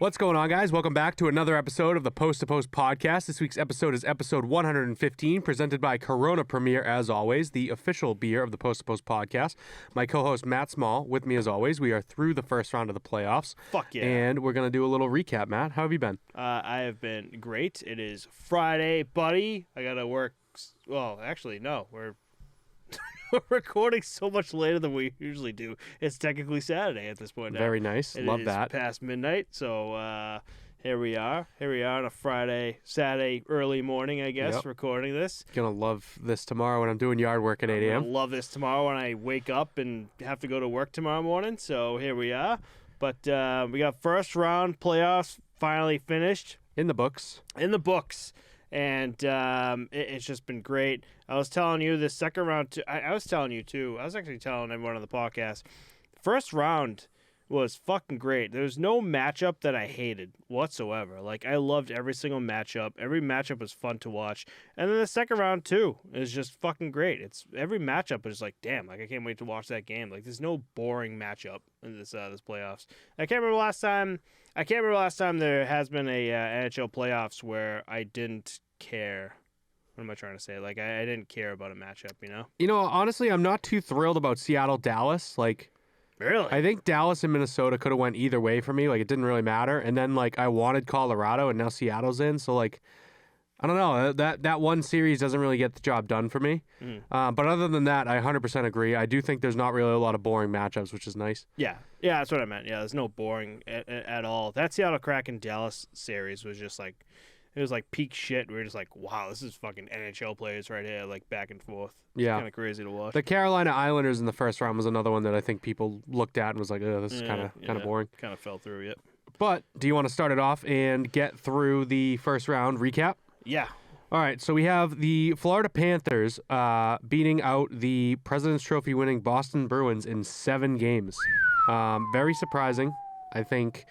What's going on, guys? Welcome back to another episode of the Post to Post podcast. This week's episode is episode 115, presented by Corona Premier, as always, the official beer of the Post to Post podcast. My co-host, Matt Small, with me as always. We are through the first round of the playoffs. Fuck yeah. And we're going to do a little recap. Matt, how have you been? I have been great. It is Friday, buddy. I got to work. Well, actually, no. We're recording so much later than we usually do. It's technically Saturday at this point now. Very nice. Love that. It is past midnight, so here we are. Here we are on a Saturday early morning, I guess, recording this. Gonna love this tomorrow when I'm doing yard work at 8 a.m. Love this tomorrow when I wake up and have to go to work tomorrow morning, so here we are. But we got first round playoffs finally finished. In the books. And it's just been great. I was telling you the second round, I was telling you too. I was actually telling everyone on the podcast. First round was fucking great. There was no matchup that I hated whatsoever. Like, I loved every single matchup. Every matchup was fun to watch. And then the second round too is just fucking great. It's every matchup is like, damn, like I can't wait to watch that game. Like, there's no boring matchup in this playoffs. I can't remember last time there has been a NHL playoffs where I didn't care. What am I trying to say? Like, I didn't care about a matchup, you know? You know, honestly, I'm not too thrilled about Seattle-Dallas. Like, really? I think Dallas and Minnesota could have went either way for me. Like, it didn't really matter. And then, like, I wanted Colorado, and now Seattle's in. So, like, I don't know. That one series doesn't really get the job done for me. But other than that, I 100% agree. I do think there's not really a lot of boring matchups, which is nice. Yeah, that's what I meant. Yeah, there's no boring at all. That Seattle Kraken Dallas series was just like, it was like peak shit. We were just like, wow, this is fucking NHL players right here, like back and forth. It's kind of crazy to watch. The Carolina Islanders in the first round was another one that I think people looked at and was like, oh, this is kind of boring. Kind of fell through, yep. But do you want to start it off and get through the first round recap? Yeah. All right, so we have the Florida Panthers beating out the President's Trophy winning Boston Bruins in 7 games. Very surprising. I think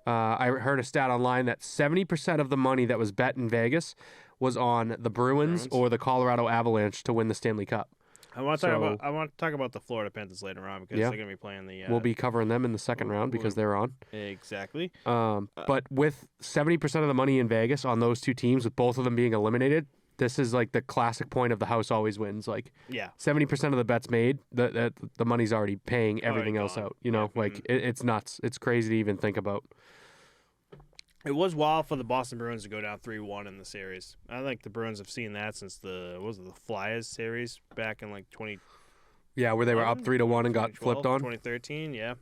I heard a stat online that 70% of the money that was bet in Vegas was on the Bruins or the Colorado Avalanche to win the Stanley Cup. I want to talk about the Florida Panthers later on because they're going to be playing the. We'll be covering them in the second round because they're on. Exactly. But with 70% of the money in Vegas on those two teams, with both of them being eliminated, this is like the classic point of the house always wins. Like, 70% of the bets made, the money's already paying everything else out. You know, it's nuts. It's crazy to even think about. It was wild for the Boston Bruins to go down 3-1 in the series. I think the Bruins have seen that since the Flyers series back in like 20. Yeah, where they were up 3-1 and got flipped on. 2013, yeah.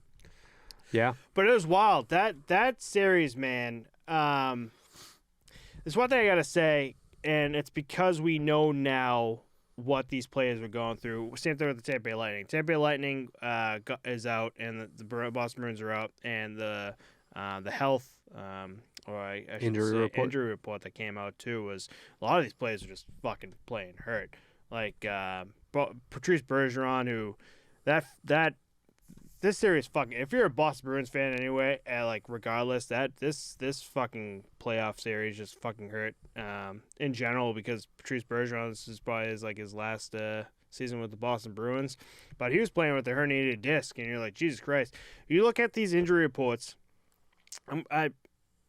Yeah. But it was wild. That series, man. There's one thing I gotta say, and it's because we know now what these players were going through. Same thing with the Tampa Bay Lightning. Tampa Bay Lightning is out, and the Boston Bruins are out, and the health. Injury report that came out too was a lot of these players are just fucking playing hurt. Like Patrice Bergeron, who this series fucking. If you're a Boston Bruins fan anyway, like regardless, that this fucking playoff series just fucking hurt in general because Patrice Bergeron, this is probably his last season with the Boston Bruins, but he was playing with a herniated disc, and you're like, Jesus Christ. You look at these injury reports.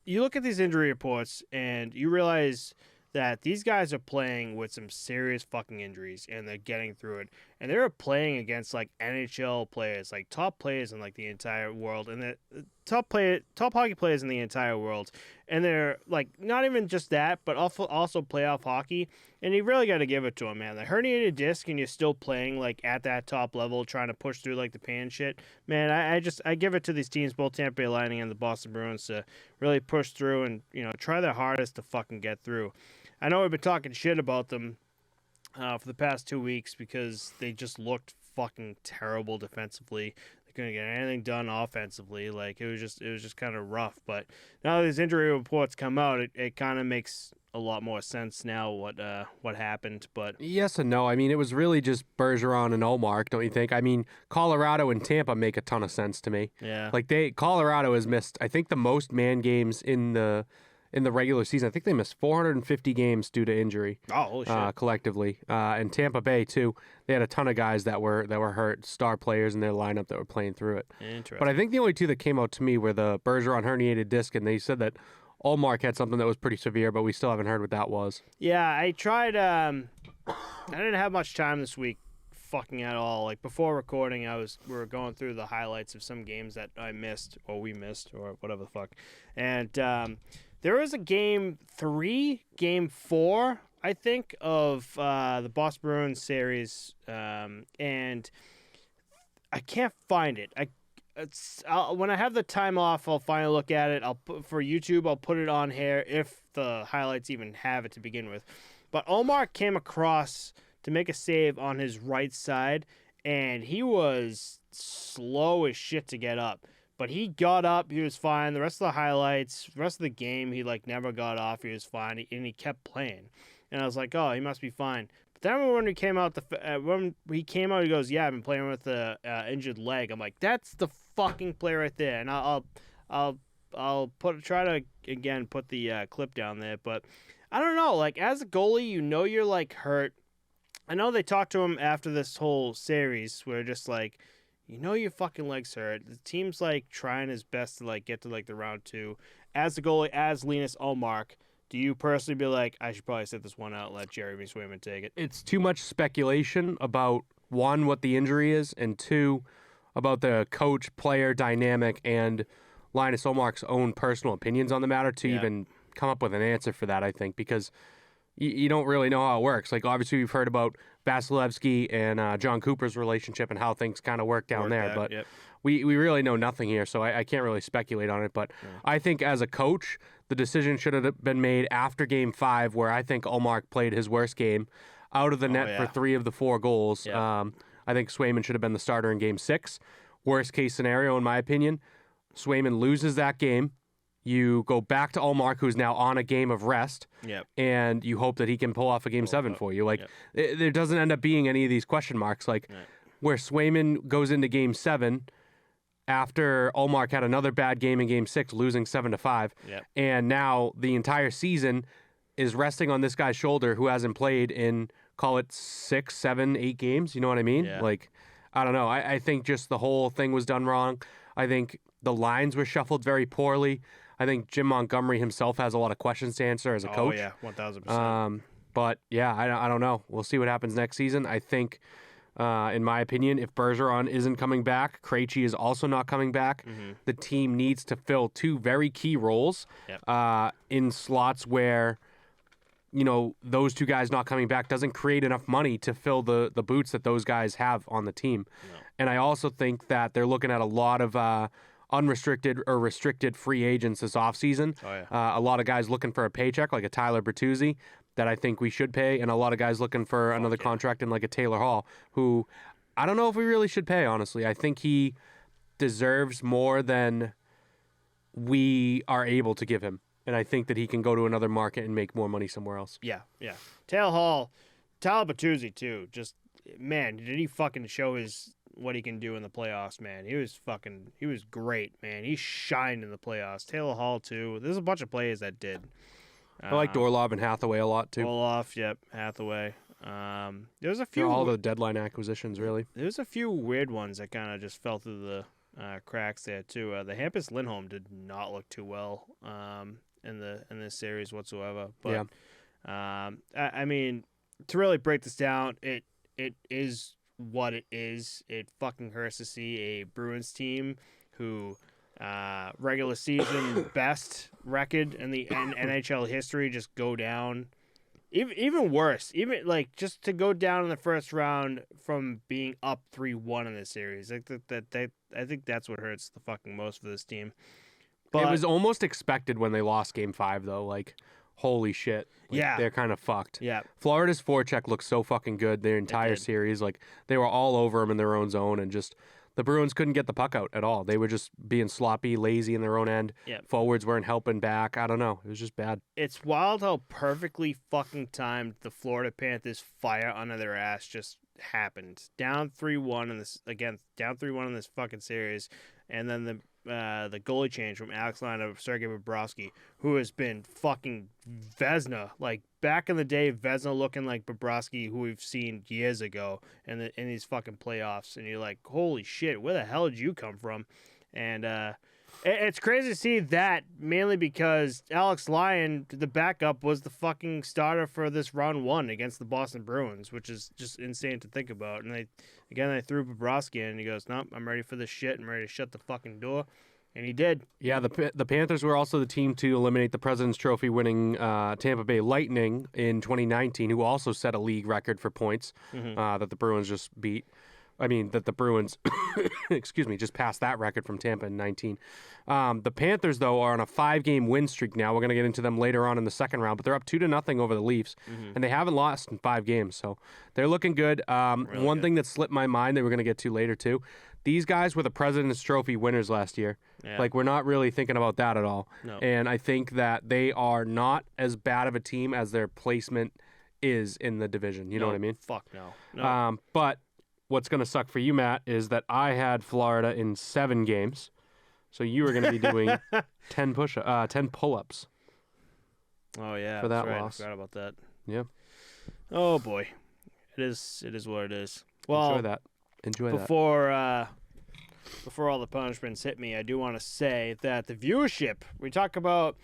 You look at these injury reports and you realize that these guys are playing with some serious fucking injuries and they're getting through it. And they're playing against like NHL players, like top players in like the entire world, and the top hockey players in the entire world. And they're like not even just that, but also playoff hockey. And you really got to give it to them, man. The herniated disc, and you're still playing like at that top level, trying to push through like the pan shit. Man, I give it to these teams, both Tampa Bay Lightning and the Boston Bruins, to really push through and try their hardest to fucking get through. I know we've been talking shit about them for the past 2 weeks because they just looked fucking terrible defensively. They couldn't get anything done offensively. Like it was just kind of rough. But now that these injury reports come out, it kind of makes a lot more sense now what happened. But yes and no. I mean, it was really just Bergeron and Ullmark, don't you think? I mean, Colorado and Tampa make a ton of sense to me. Yeah. Like Colorado has missed, I think, the most man games in the in the regular season. I think they missed 450 games due to injury. Oh, holy shit. Collectively. And Tampa Bay too. They had a ton of guys that were hurt, star players in their lineup that were playing through it. Interesting. But I think the only two that came out to me were the Bergeron herniated disc, and they said that Ullmark had something that was pretty severe, but we still haven't heard what that was. Yeah, I tried. I didn't have much time this week, fucking at all. Like before recording, we were going through the highlights of some games that I missed, or we missed, or whatever the fuck. And there was a game 4, I think, of the Boston Bruins series, and I can't find it. When I have the time off, I'll finally look at it. For YouTube, I'll put it on here if the highlights even have it to begin with. But Ullmark came across to make a save on his right side, and he was slow as shit to get up. But he got up, he was fine. The rest of the highlights, the rest of the game, he never got off. He was fine, and he kept playing. And I was like, oh, he must be fine. But then when he came out, he goes, yeah, I've been playing with the injured leg. I'm like, that's the fucking play right there. And I'll try to again put the clip down there. But I don't know, like as a goalie, you're hurt. I know they talked to him after this whole series where just your fucking leg's hurt. The team's trying his best to get to the round 2. As the goalie, as Linus Ullmark, do you personally be like, I should probably sit this one out and let Jeremy Swayman take it? It's too much speculation about, 1, what the injury is, and 2, about the coach-player dynamic and Linus Ullmark's own personal opinions on the matter to even come up with an answer for that, I think, because you don't really know how it works. Obviously, we've heard about Vasilevsky and John Cooper's relationship and how things kind of work down there, but we really know nothing here, so I can't really speculate on it. But I think as a coach, the decision should have been made after Game 5, where I think Ullmark played his worst game out of the net for 3 of the 4 goals. I think Swayman should have been the starter in Game 6. Worst case scenario, in my opinion, Swayman loses that game. You go back to Ullmark, who's now on a game of rest, and you hope that he can pull off a Game 7 for you. There doesn't end up being any of these question marks. Where Swayman goes into Game 7 after Ullmark had another bad game in Game 6, losing 7-5, and now the entire season is resting on this guy's shoulder who hasn't played in, call it 6, 7, 8 games. You know what I mean? Yeah. I don't know. I think just the whole thing was done wrong. I think the lines were shuffled very poorly. I think Jim Montgomery himself has a lot of questions to answer as a coach. Oh, yeah, 1,000%. But, yeah, I don't know. We'll see what happens next season. I think, in my opinion, if Bergeron isn't coming back, Krejci is also not coming back, the team needs to fill 2 very key roles in slots where, those 2 guys not coming back doesn't create enough money to fill the boots that those guys have on the team. No. And I also think that they're looking at a lot of unrestricted or restricted free agents this offseason. A lot of guys looking for a paycheck, like a Tyler Bertuzzi, that I think we should pay, and a lot of guys looking for another contract in a Taylor Hall, who I don't know if we really should pay, honestly. I think he deserves more than we are able to give him, and I think that he can go to another market and make more money somewhere else. Yeah. Taylor Hall, Tyler Bertuzzi, too. Just, man, did he fucking show what he can do in the playoffs, man. He was great, man. He shined in the playoffs. Taylor Hall, too. There's a bunch of players that did. I like Orlov and Hathaway a lot, too. Orlov, yep, Hathaway. There's a few... all the deadline acquisitions, really. There's a few weird ones that kind of just fell through the cracks there, too. The Hampus Lindholm did not look too well in this series whatsoever. But, I mean, to really break this down, it is what it is. It fucking hurts to see a Bruins team who regular season best record in the NHL history just go down. Even worse, just to go down in the first round from being up 3-1 in this series. I think that's what hurts the fucking most for this team. But it was almost expected when they lost Game 5, though. Holy shit. They're kind of fucked. Yeah. Florida's forecheck looked so fucking good their entire series. They were all over them in their own zone, and just the Bruins couldn't get the puck out at all. They were just being sloppy, lazy in their own end. Yep. Forwards weren't helping back. I don't know. It was just bad. It's wild how perfectly fucking timed the Florida Panthers fire under their ass just happened. Down 3-1 in this fucking series. and then the goalie change from Alex Line to Sergei Bobrovsky, who has been fucking Vezina. Like, back in the day, Vezina looking like Bobrovsky, who we've seen years ago in these fucking playoffs. And you're like, holy shit, where the hell did you come from? And it's crazy to see that, mainly because Alex Lyon, the backup, was the fucking starter for this round one against the Boston Bruins, which is just insane to think about. And they threw Bobrovsky in, and he goes, nope, I'm ready for this shit. I'm ready to shut the fucking door. And he did. Yeah, the Panthers were also the team to eliminate the President's Trophy winning Tampa Bay Lightning in 2019, who also set a league record for points that the Bruins just beat. I mean, that the Bruins, excuse me, just passed that record from Tampa in 19. The Panthers, though, are on a 5-game win streak now. We're going to get into them later on in the second round, but they're up 2-0 over the Leafs, and they haven't lost in 5 games, so they're looking good. One thing that slipped my mind that we're going to get to later, too, these guys were the President's Trophy winners last year. Yeah. Like, we're not really thinking about that at all. No. And I think that they are not as bad of a team as their placement is in the division. You know what I mean? Fuck no. But what's going to suck for you, Matt, is that I had Florida in 7 games. So you were going to be doing 10 pull-ups. Oh, yeah. For that right. loss. I forgot about that. Yeah. Oh, boy. It is what it is. Well, Enjoy that. Before all the punishments hit me, I do want to say that the viewership, we talk about,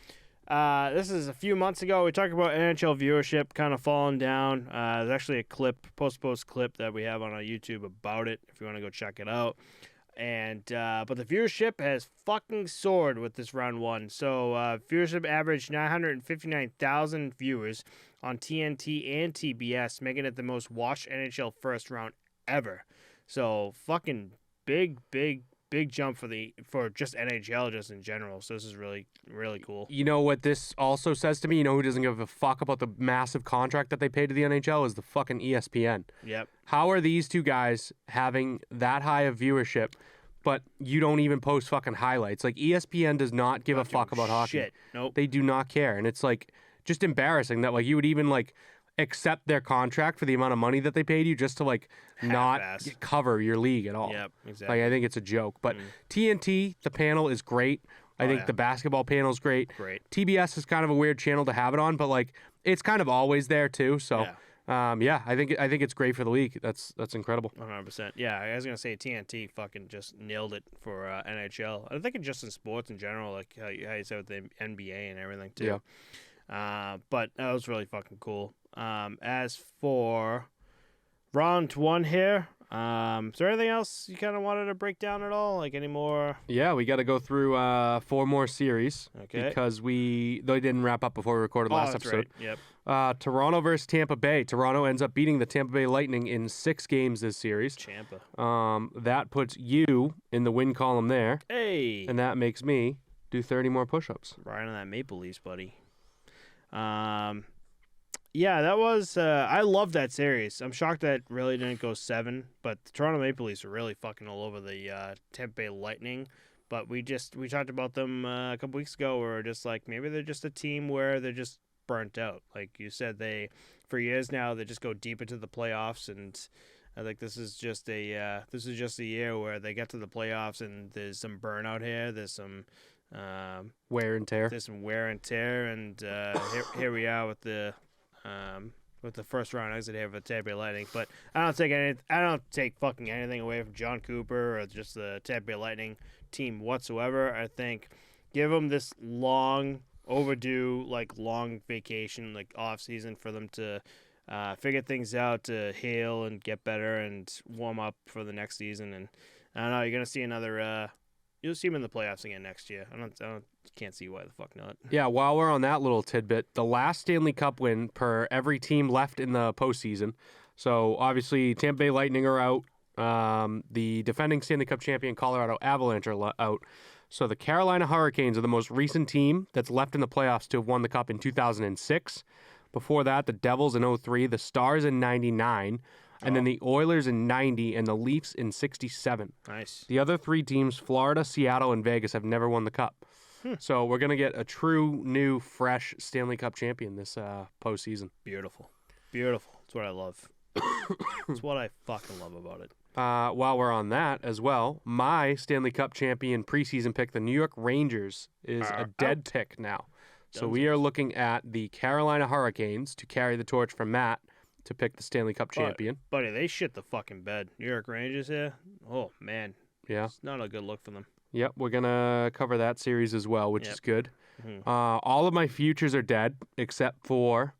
this is a few months ago, we talked about NHL viewership kind of falling down. There's actually a post clip that we have on our YouTube about it, if you want to go check it out. And but the viewership has fucking soared with this round one. So viewership averaged 959,000 viewers on TNT and TBS, making it the most watched NHL first round ever. So fucking big jump for just NHL just in general. So this is really, really cool. You know what this also says to me? You know who doesn't give a fuck about the massive contract that they pay to the NHL is the fucking ESPN. Yep. How are these two guys having that high of viewership, but you don't even post fucking highlights? Like, ESPN does not give a fuck about hockey. Shit. Nope. They do not care. And it's like just embarrassing that like you would even like accept their contract for the amount of money that they paid you just to like not cover your league at all. Yep, exactly. Like, I think it's a joke. But TNT, the panel is great. I think the basketball panel is great. Great. TBS is kind of a weird channel to have it on, but like it's kind of always there too. So I think it's great for the league. That's incredible. 100%. Yeah, I was gonna say TNT fucking just nailed it for NHL. I think it's just in sports in general, like how you said with the NBA and everything too. Yeah. But that was really fucking cool. As for round one here, is there anything else you kind of wanted to break down at all? Like any more? Yeah, we got to go through 4 more series because they didn't wrap up before we recorded last episode. Right. Yep. Toronto versus Tampa Bay. Toronto ends up beating the Tampa Bay Lightning in 6 games this series. Champa. That puts you in the win column there. Hey. And that makes me do 30 more push-ups. Right on that Maple Leafs, buddy. Yeah, that was. I love that series. I'm shocked that really didn't go 7, but the Toronto Maple Leafs are really fucking all over the Tampa Bay Lightning. But we talked about them a couple weeks ago, where just like maybe they're just a team where they're just burnt out. Like you said, for years now they just go deep into the playoffs, and I think this is just a year where they get to the playoffs and there's some burnout here. There's some wear and tear. There's some wear and tear, and here we are with the first round exit here for the Tampa Bay Lightning. But I don't take fucking anything away from John Cooper or just the Tampa Bay Lightning team whatsoever. I think give them this long overdue, like long vacation, like off season for them to figure things out, to heal and get better and warm up for the next season. And I don't know, you're gonna see another. You'll see him in the playoffs again next year. Can't see why the fuck not. Yeah, while we're on that little tidbit, the last Stanley Cup win per every team left in the postseason. So obviously Tampa Bay Lightning are out. The defending Stanley Cup champion Colorado Avalanche are out. So the Carolina Hurricanes are the most recent team that's left in the playoffs to have won the Cup in 2006. Before that, the Devils in 2003, the Stars in 99. And then the Oilers in 90 and the Leafs in 67. Nice. The other 3 teams, Florida, Seattle, and Vegas, have never won the Cup. So we're going to get a true, new, fresh Stanley Cup champion this postseason. Beautiful. Beautiful. That's what I love. That's what I fucking love about it. While we're on that as well, my Stanley Cup champion preseason pick, the New York Rangers, is a dead pick now. So we are looking at the Carolina Hurricanes to carry the torch from Matt to pick the Stanley Cup champion. Buddy, they shit the fucking bed. New York Rangers here. Oh, man. Yeah. It's not a good look for them. Yep, we're going to cover that series as well, which is good. Mm-hmm. All of my futures are dead except for,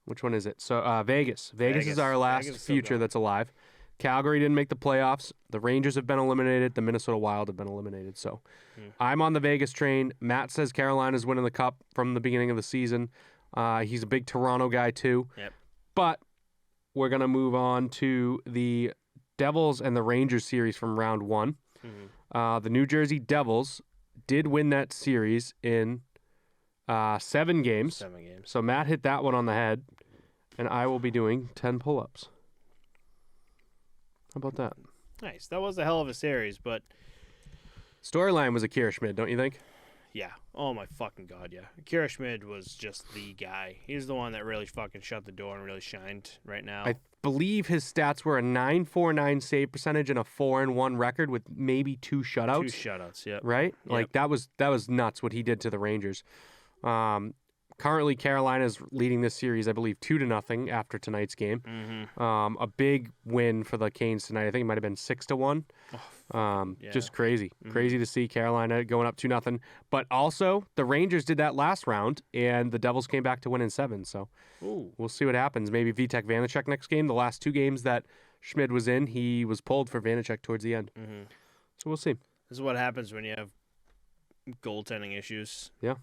which one is it? So Vegas. Vegas is our last future that's alive. Calgary didn't make the playoffs. The Rangers have been eliminated. The Minnesota Wild have been eliminated. So I'm on the Vegas train. Matt says Carolina's winning the Cup from the beginning of the season. He's a big Toronto guy too. Yep. But we're going to move on to the Devils and the Rangers series from round one. Mm-hmm. The New Jersey Devils did win that series in 7 games. 7 games. So Matt hit that one on the head, and I will be doing 10 pull-ups. How about that? Nice. That was a hell of a series, but Storyline was Akira Schmid, don't you think? yeah. Oh my fucking god, yeah. Akira Schmid was just the guy. He's the one that really fucking shut the door and really shined right now. I believe his stats were a .949 save percentage and a 4-1 record with maybe 2 shutouts. 2 shutouts, yeah. Right? Yep. Like that was nuts what he did to the Rangers. Currently, Carolina's leading this series, I believe, 2-0 after tonight's game. Mm-hmm. A big win for the Canes tonight. I think it might have been 6-1. Yeah. Just crazy. Crazy to see Carolina going up 2-0. But also, the Rangers did that last round, and the Devils came back to win in 7. So we'll see what happens. Maybe Vitek Vanacek next game. The last 2 games that Schmid was in, he was pulled for Vanacek towards the end. Mm-hmm. So we'll see. This is what happens when you have goaltending issues. Yeah.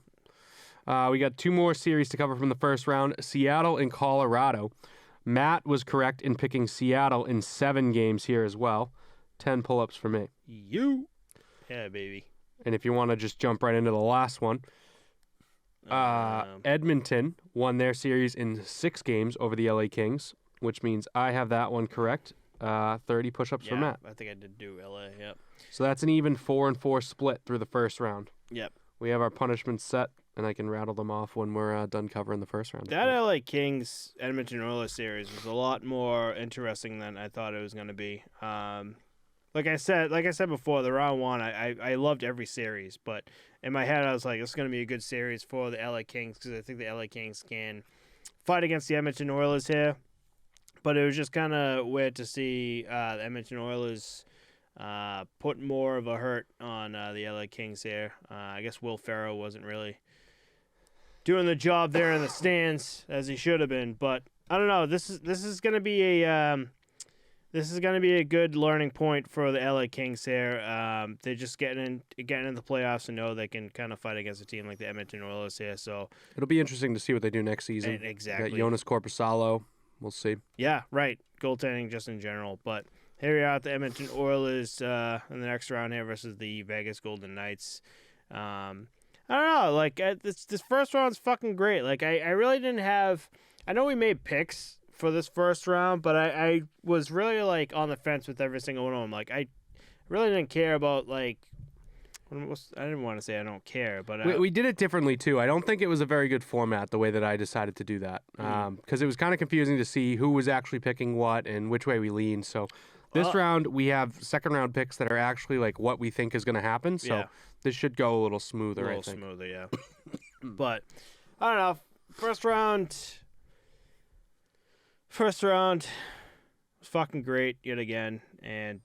We got 2 more series to cover from the first round. Seattle and Colorado. Matt was correct in picking Seattle in 7 games here as well. 10 pull-ups for me. Yeah, baby. And if you want to just jump right into the last one, Edmonton won their series in 6 games over the LA Kings, which means I have that one correct. 30 push-ups for Matt. I think I did do LA, yep. So that's an even 4-4 split through the first round. Yep. We have our punishments set, and I can rattle them off when we're done covering the first round. That LA Kings Edmonton Oilers series was a lot more interesting than I thought it was going to be. Like I said before, the round one, I loved every series, but in my head I was like, this is going to be a good series for the LA Kings because I think the LA Kings can fight against the Edmonton Oilers here. But it was just kind of weird to see the Edmonton Oilers put more of a hurt on the LA Kings here. I guess Will Ferrell wasn't really doing the job there in the stands as he should have been, but I don't know. This is going to be a good learning point for the LA Kings here. They're just getting into the playoffs and know they can kind of fight against a team like the Edmonton Oilers here. So it'll be interesting to see what they do next season. Exactly. Got Jonas Corposalo. We'll see. Yeah, right. Goaltending just in general, but here we are at the Edmonton Oilers in the next round here versus the Vegas Golden Knights. I don't know. Like this first round's fucking great. Like I really didn't have. I know we made picks for this first round, but I was really like on the fence with every single one of them. Like I really didn't care about like. I didn't want to say I don't care, but we did it differently too. I don't think it was a very good format the way that I decided to do that because it was kind of confusing to see who was actually picking what and which way we lean. So this round we have second round picks that are actually like what we think is going to happen. So this should go a little smoother. I think. Smoother, yeah. But I don't know. First round was fucking great yet again, and.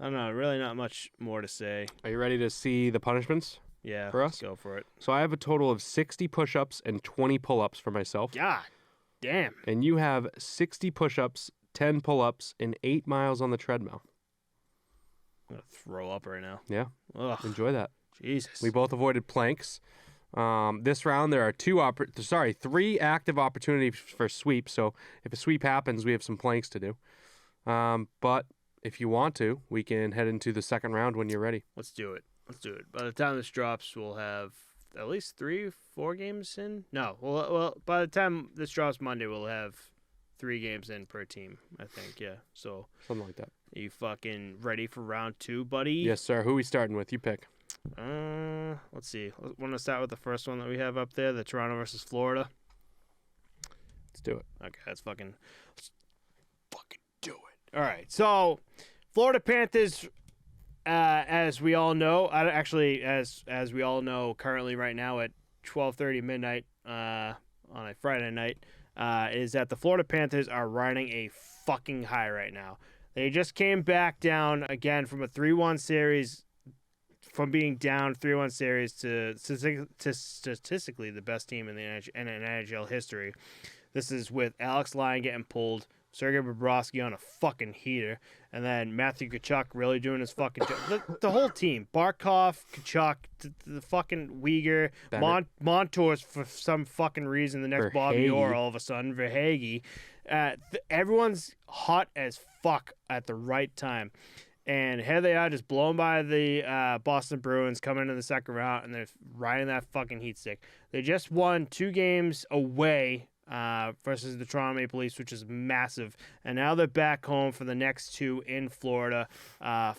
I don't know, really not much more to say. Are you ready to see the punishments? Yeah, for us? Let's go for it. So I have a total of 60 push-ups and 20 pull-ups for myself. God damn. And you have 60 push-ups, 10 pull-ups, and 8 miles on the treadmill. I'm going to throw up right now. Yeah. Ugh. Enjoy that. Jesus. We both avoided planks. This round there are 3 active opportunities for sweeps. So if a sweep happens, we have some planks to do. But if you want to, we can head into the second round when you're ready. Let's do it. By the time this drops, we'll have at least 3-4 games in. No, well, by the time this drops Monday, we'll have 3 games in per team, I think. Yeah, so something like that. Are you fucking ready for round 2, buddy? Yes, sir. Who are we starting with? You pick. Let's see. Want to start with the first one that we have up there, the Toronto versus Florida. Let's do it. Okay, let's fucking do it. All right, so Florida Panthers, as we all know, as we all know, currently right now at 12:30 midnight on a Friday night, is that the Florida Panthers are riding a fucking high right now. They just came back down again from a 3-1 series, from being down 3-1 series to statistically the best team in the NHL history. This is with Alex Lyon getting pulled, Sergei Bobrovsky on a fucking heater, and then Matthew Tkachuk really doing his fucking job. The whole team, Barkov, Tkachuk, the fucking Uyghur, Montours for some fucking reason, the next Bobby Orr all of a sudden, Verhaeghe. Everyone's hot as fuck at the right time. And here they are just blown by the Boston Bruins coming into the second round, and they're riding that fucking heat stick. They just won 2 games away versus the Toronto Maple Leafs, which is massive. And now they're back home for the next 2 in Florida.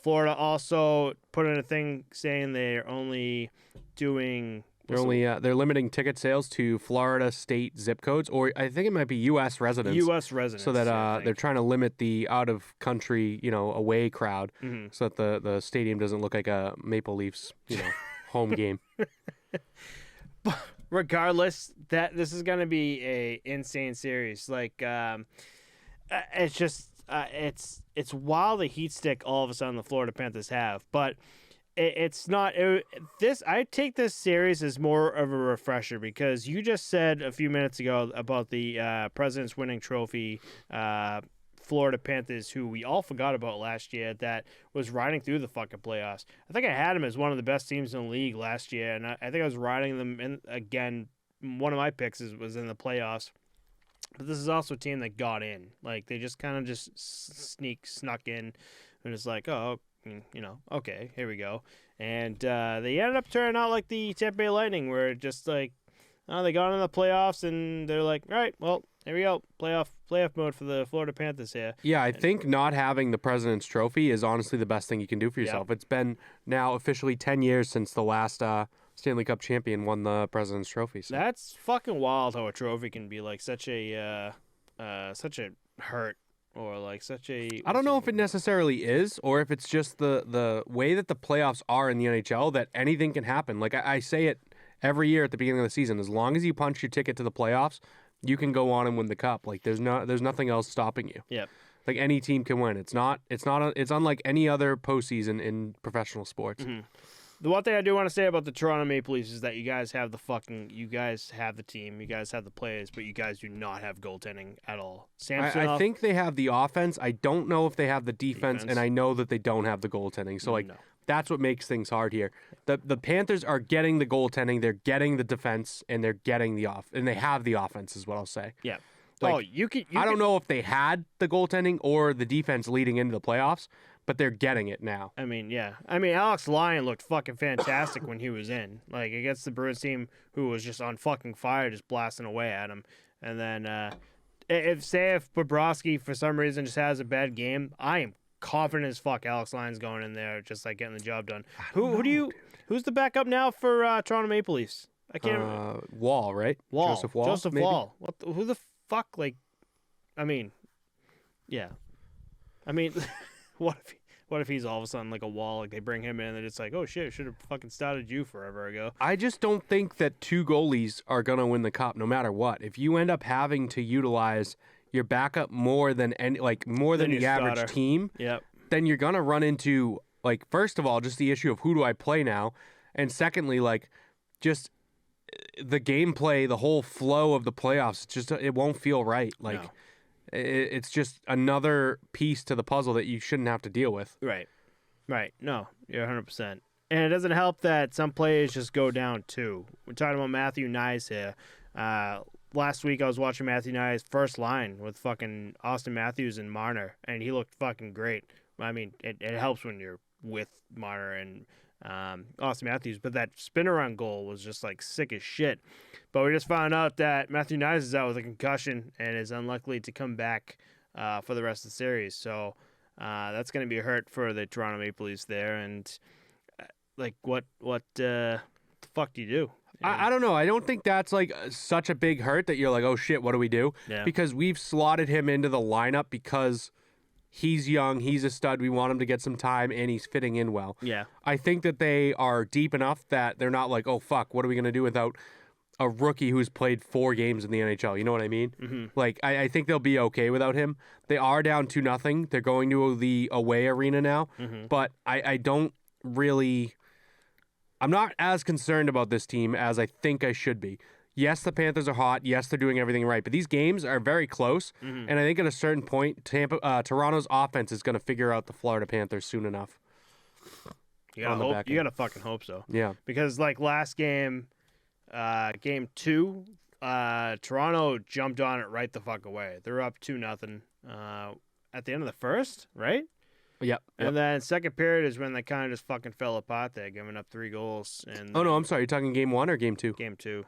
Florida also put in a thing saying they're only doing... They're limiting ticket sales to Florida state zip codes, or I think it might be U.S. residents. U.S. residents. So that they're trying to limit the out-of-country, away crowd, so that the stadium doesn't look like a Maple Leafs, home game. But regardless, that this is going to be a insane series. Like, it's just it's wild the heat stick all of a sudden the Florida Panthers have, but. It's not this. I take this series as more of a refresher because you just said a few minutes ago about the President's winning trophy, Florida Panthers, who we all forgot about last year, that was riding through the fucking playoffs. I think I had them as one of the best teams in the league last year, and I think I was riding them in again. One of my picks was in the playoffs. But this is also a team that got in. Like, they just kind of just snuck in, and it's like, oh, okay, here we go. And they ended up turning out like the Tampa Bay Lightning, where just like, they got in the playoffs, and they're like, all right, well, here we go, playoff mode for the Florida Panthers here. Yeah, I think not having the President's Trophy is honestly the best thing you can do for yourself. Yep. It's been now officially 10 years since the last Stanley Cup champion won the President's Trophy. So. That's fucking wild how a trophy can be like such a hurt. Or like such a... I don't know if it necessarily is, or if it's just the way that the playoffs are in the NHL, that anything can happen. Like I say it every year at the beginning of the season, as long as you punch your ticket to the playoffs, you can go on and win the cup. Like there's nothing else stopping you. Yeah. Like any team can win. It's unlike any other postseason in professional sports. Mm-hmm. The one thing I do want to say about the Toronto Maple Leafs is that you guys have the team, you guys have the players, but you guys do not have goaltending at all. I think they have the offense. I don't know if they have the defense. And I know that they don't have the goaltending. So, that's what makes things hard here. The Panthers are getting the goaltending, they're getting the defense, and they're getting and they have the offense is what I'll say. Yeah. Like, I don't know if they had the goaltending or the defense leading into the playoffs, but they're getting it now. I mean, yeah. I mean, Alex Lyon looked fucking fantastic when he was in. Like, against the Bruins team, who was just on fucking fire, just blasting away at him. And then, if Bobrovsky, for some reason, just has a bad game, I am confident as fuck Alex Lyon's going in there, just, like, getting the job done. Who's the backup now for Toronto Maple Leafs? I can't remember. Wall, right? Joseph Wall, maybe? Wall. Who the fuck, like, I mean, yeah. I mean... What if he's all of a sudden like a Wall? Like they bring him in and it's like, oh shit, should have fucking started you forever ago. I just don't think that 2 goalies are gonna win the cup, no matter what. If you end up having to utilize your backup more than the average team, then you're gonna run into like, first of all, just the issue of who do I play now, and secondly, like just the gameplay, the whole flow of the playoffs. It won't feel right. Like. No. It's just another piece to the puzzle that you shouldn't have to deal with. Right. No, you're 100%. And it doesn't help that some players just go down too. We're talking about Matthew Nyes here. Last week I was watching Matthew Nyes' first line with fucking Austin Matthews and Marner, and he looked fucking great. I mean, it helps when you're with Marner and Austin Matthews, but that spin around goal was just like sick as shit. But we just found out that Matthew Nyes is out with a concussion and is unlikely to come back for the rest of the series. So that's going to be a hurt for the Toronto Maple Leafs there. And like, what the fuck do you do? I don't know. I don't think that's like such a big hurt that you're like, oh shit, what do we do? Yeah. Because we've slotted him into the lineup because he's young, he's a stud. We want him to get some time, and he's fitting in well. Yeah. I think that they are deep enough that they're not like, oh fuck, what are we gonna do without a rookie who's played 4 games in the NHL? You know what I mean? Mm-hmm. Like I think they'll be okay without him. They are down 2-0. They're going to the away arena now, but I don't really. I'm not as concerned about this team as I think I should be. Yes, the Panthers are hot. Yes, they're doing everything right. But these games are very close. And I think at a certain point, Toronto's offense is going to figure out the Florida Panthers soon enough. You gotta fucking hope so. Yeah. Because like last game, game 2, Toronto jumped on it right the fuck away. They're up 2-0 at the end of the first, right? Yep. And then second period is when they kind of just fucking fell apart there, giving up 3 goals. And Oh, no, I'm sorry. You're talking game 1 or game 2? Game 2.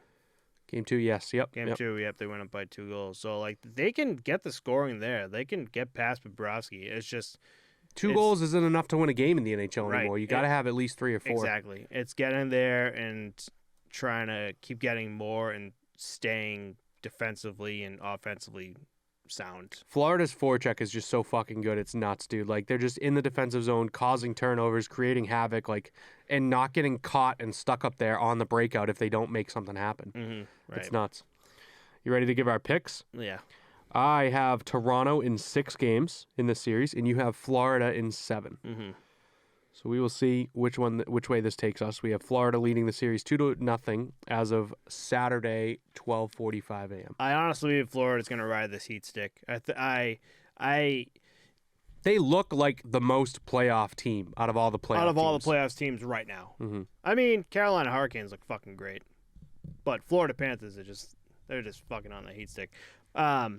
Game 2, yes. Yep. Game 2, yep, they went up by 2 goals. So, like, they can get the scoring there. They can get past Bobrovsky. It's just... 2 goals isn't enough to win a game in the NHL Right. anymore. You got to have at least 3 or 4. Exactly. It's getting there and trying to keep getting more and staying defensively and offensively sound. Florida's forecheck is just so fucking good. It's nuts, dude. Like, they're just in the defensive zone, causing turnovers, creating havoc, like, and not getting caught and stuck up there on the breakout if they don't make something happen. Right. It's nuts. You ready to give our picks? Yeah. I have Toronto in 6 games in this series, and you have Florida in 7. So we will see which way this takes us. We have Florida leading the series 2-0 as of Saturday, 12:45 a.m. I honestly believe Florida's going to ride this heat stick. They look like the most playoff team out of all the playoff teams. playoffs teams right now. I mean, Carolina Hurricanes look fucking great, but Florida Panthers are they're just fucking on the heat stick. I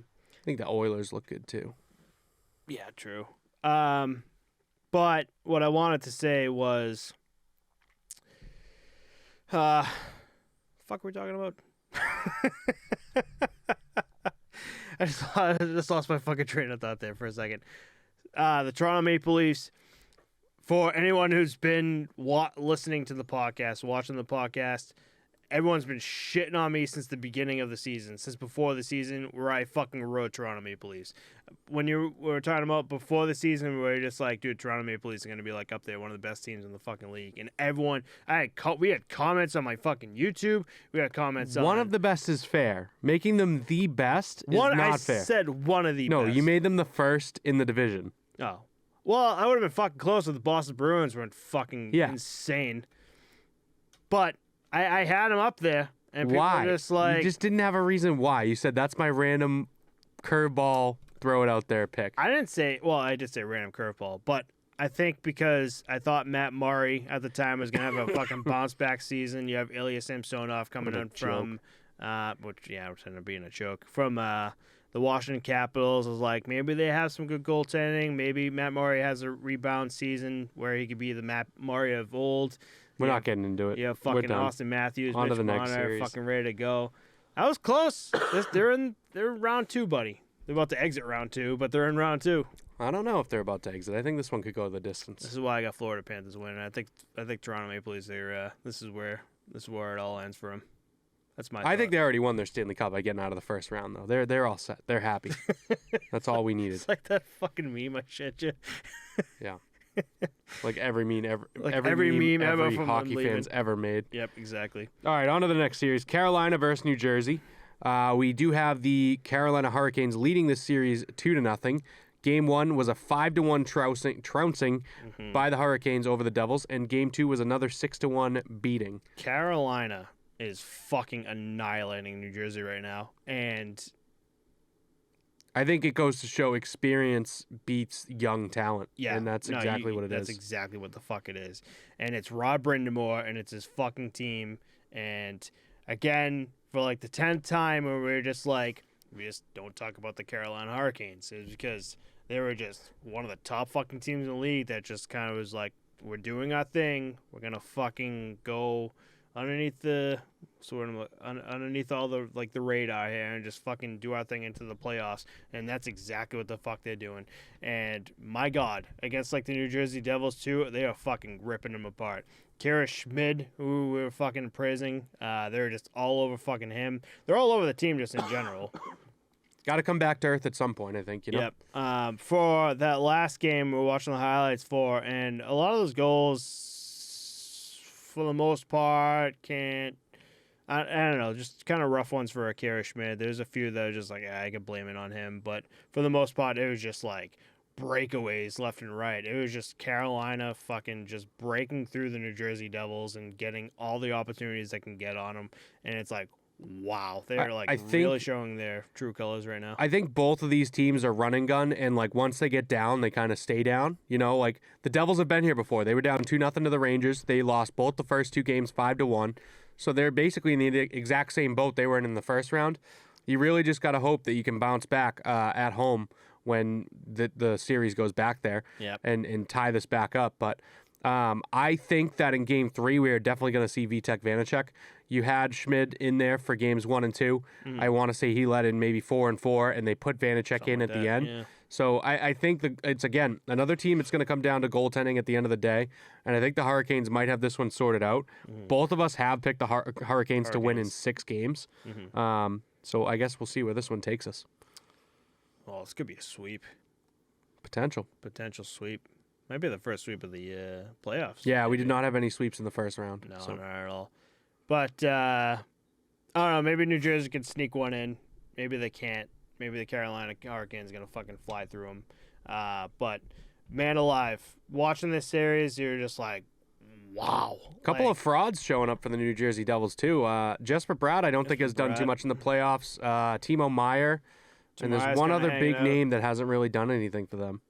think the Oilers look good too. Yeah, true. But what I wanted to say was, fuck, we're talking about. I just lost my fucking train of thought there for a second. The Toronto Maple Leafs. For anyone who's been listening to the podcast, watching the podcast, everyone's been shitting on me since the beginning of the season, since before the season, where I fucking wrote Toronto Maple Leafs. When we were talking about before the season, we were just like, dude, Toronto Maple Leafs are going to be like up there, one of the best teams in the fucking league. And everyone, we had comments on my fucking YouTube. We had comments on... One of the best is fair. Making them the best is not fair. I said one of the best. No, you made them the first in the division. Oh. Well, I would have been fucking close if the Boston Bruins weren't fucking insane. But... I had him up there, and people why? were just like... You just didn't have a reason why. You said, that's my random curveball, throw it out there pick. I didn't say... Well, I did say random curveball, but I think because I thought Matt Murray at the time was going to have a fucking bounce-back season. You have Ilya Samsonov coming in from... which ended up being a joke. From the Washington Capitals. I was like, maybe they have some good goaltending. Maybe Matt Murray has a rebound season where he could be the Matt Murray of old. We're not getting into it. Yeah, fucking Austin Matthews, On Mitch to the next Marner, series. fucking ready to go. I was close. They're in round 2, buddy. They're about to exit round 2, but they're in round 2. I don't know if they're about to exit. I think this one could go the distance. This is why I got Florida Panthers winning. I think Toronto Maple Leafs. This is where it all ends for them. That's my. I think they already won their Stanley Cup by getting out of the first round, though. They're all set. They're happy. That's all we needed. It's like that fucking meme I shit you. Yeah. Like every meme ever. Like every meme ever every from hockey Unleaving. fans ever made. Yep, exactly. All right, on to the next series. Carolina versus New Jersey. We do have the Carolina Hurricanes leading this series 2-0. Game 1 was a 5-1 trouncing by the Hurricanes over the Devils, and Game 2 was another 6-1 beating. Carolina is fucking annihilating New Jersey right now, and I think it goes to show experience beats young talent. yeah, and that's exactly what it is. That's exactly what the fuck it is, and it's Rod Brindamore, and it's his fucking team, and again for like the 10th time, where we're just like, we just don't talk about the Carolina Hurricanes, is because they were just one of the top fucking teams in the league that just kind of was like, we're doing our thing, we're gonna fucking go underneath all the like the radar here and just fucking do our thing into the playoffs, and that's exactly what the fuck they're doing. And my God, against like the New Jersey Devils too, they are fucking ripping them apart. Kara Schmid, who we were fucking praising. They're just all over fucking him. They're all over the team just in general. Got to come back to earth at some point, I think. Yep. For that last game, we were watching the highlights for, and a lot of those goals, for the most part, can't. I don't know, just kind of rough ones for Akira Schmid. There's a few that are just like, I could blame it on him. But for the most part, it was just like breakaways left and right. It was just Carolina fucking just breaking through the New Jersey Devils and getting all the opportunities they can get on them. And it's like, wow, they're really showing their true colors right now. I think both of these teams are run and gun, and like once they get down, they kind of stay down. Like the Devils have been here before. They were down 2-0 to the Rangers. They lost both the first two games 5-1. So they're basically in the exact same boat they were in the first round. You really just got to hope that you can bounce back at home when the series goes back there and tie this back up. But I think that in Game 3, we are definitely going to see Vitek Vanacek. You had Schmid in there for Games 1 and 2. Mm-hmm. I want to say he led in maybe 4 and 4, and they put Vanacek in at the end. Yeah. So I think it's, again, another team. It's going to come down to goaltending at the end of the day, and I think the Hurricanes might have this one sorted out. Mm-hmm. Both of us have picked the Hurricanes to win in 6 games. Mm-hmm. So I guess we'll see where this one takes us. Well, this could be a sweep. Potential sweep. Might be the first sweep of the playoffs. Yeah, we did not have any sweeps in the first round. No, not at all. But I don't know. Maybe New Jersey can sneak one in. Maybe they can't. Maybe the Carolina Hurricanes are going to fucking fly through them. But, man alive, watching this series, you're just like, wow. A couple of frauds showing up for the New Jersey Devils, too. Jesper Bratt, I don't think has done too much in the playoffs. Timo Meier. And there's one other big name that hasn't really done anything for them.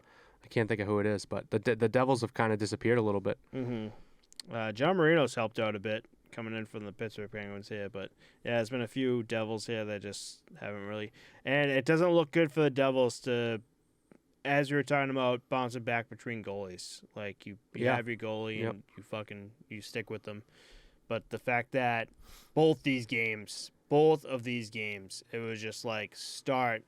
I can't think of who it is, but the Devils have kind of disappeared a little bit. Mm-hmm. John Marino's helped out a bit coming in from the Pittsburgh Penguins here, but yeah, there's been a few Devils here that just haven't really, and it doesn't look good for the Devils to, as we were talking about, bouncing back between goalies. Like you have your goalie and you stick with them, but the fact that both of these games, it was just like start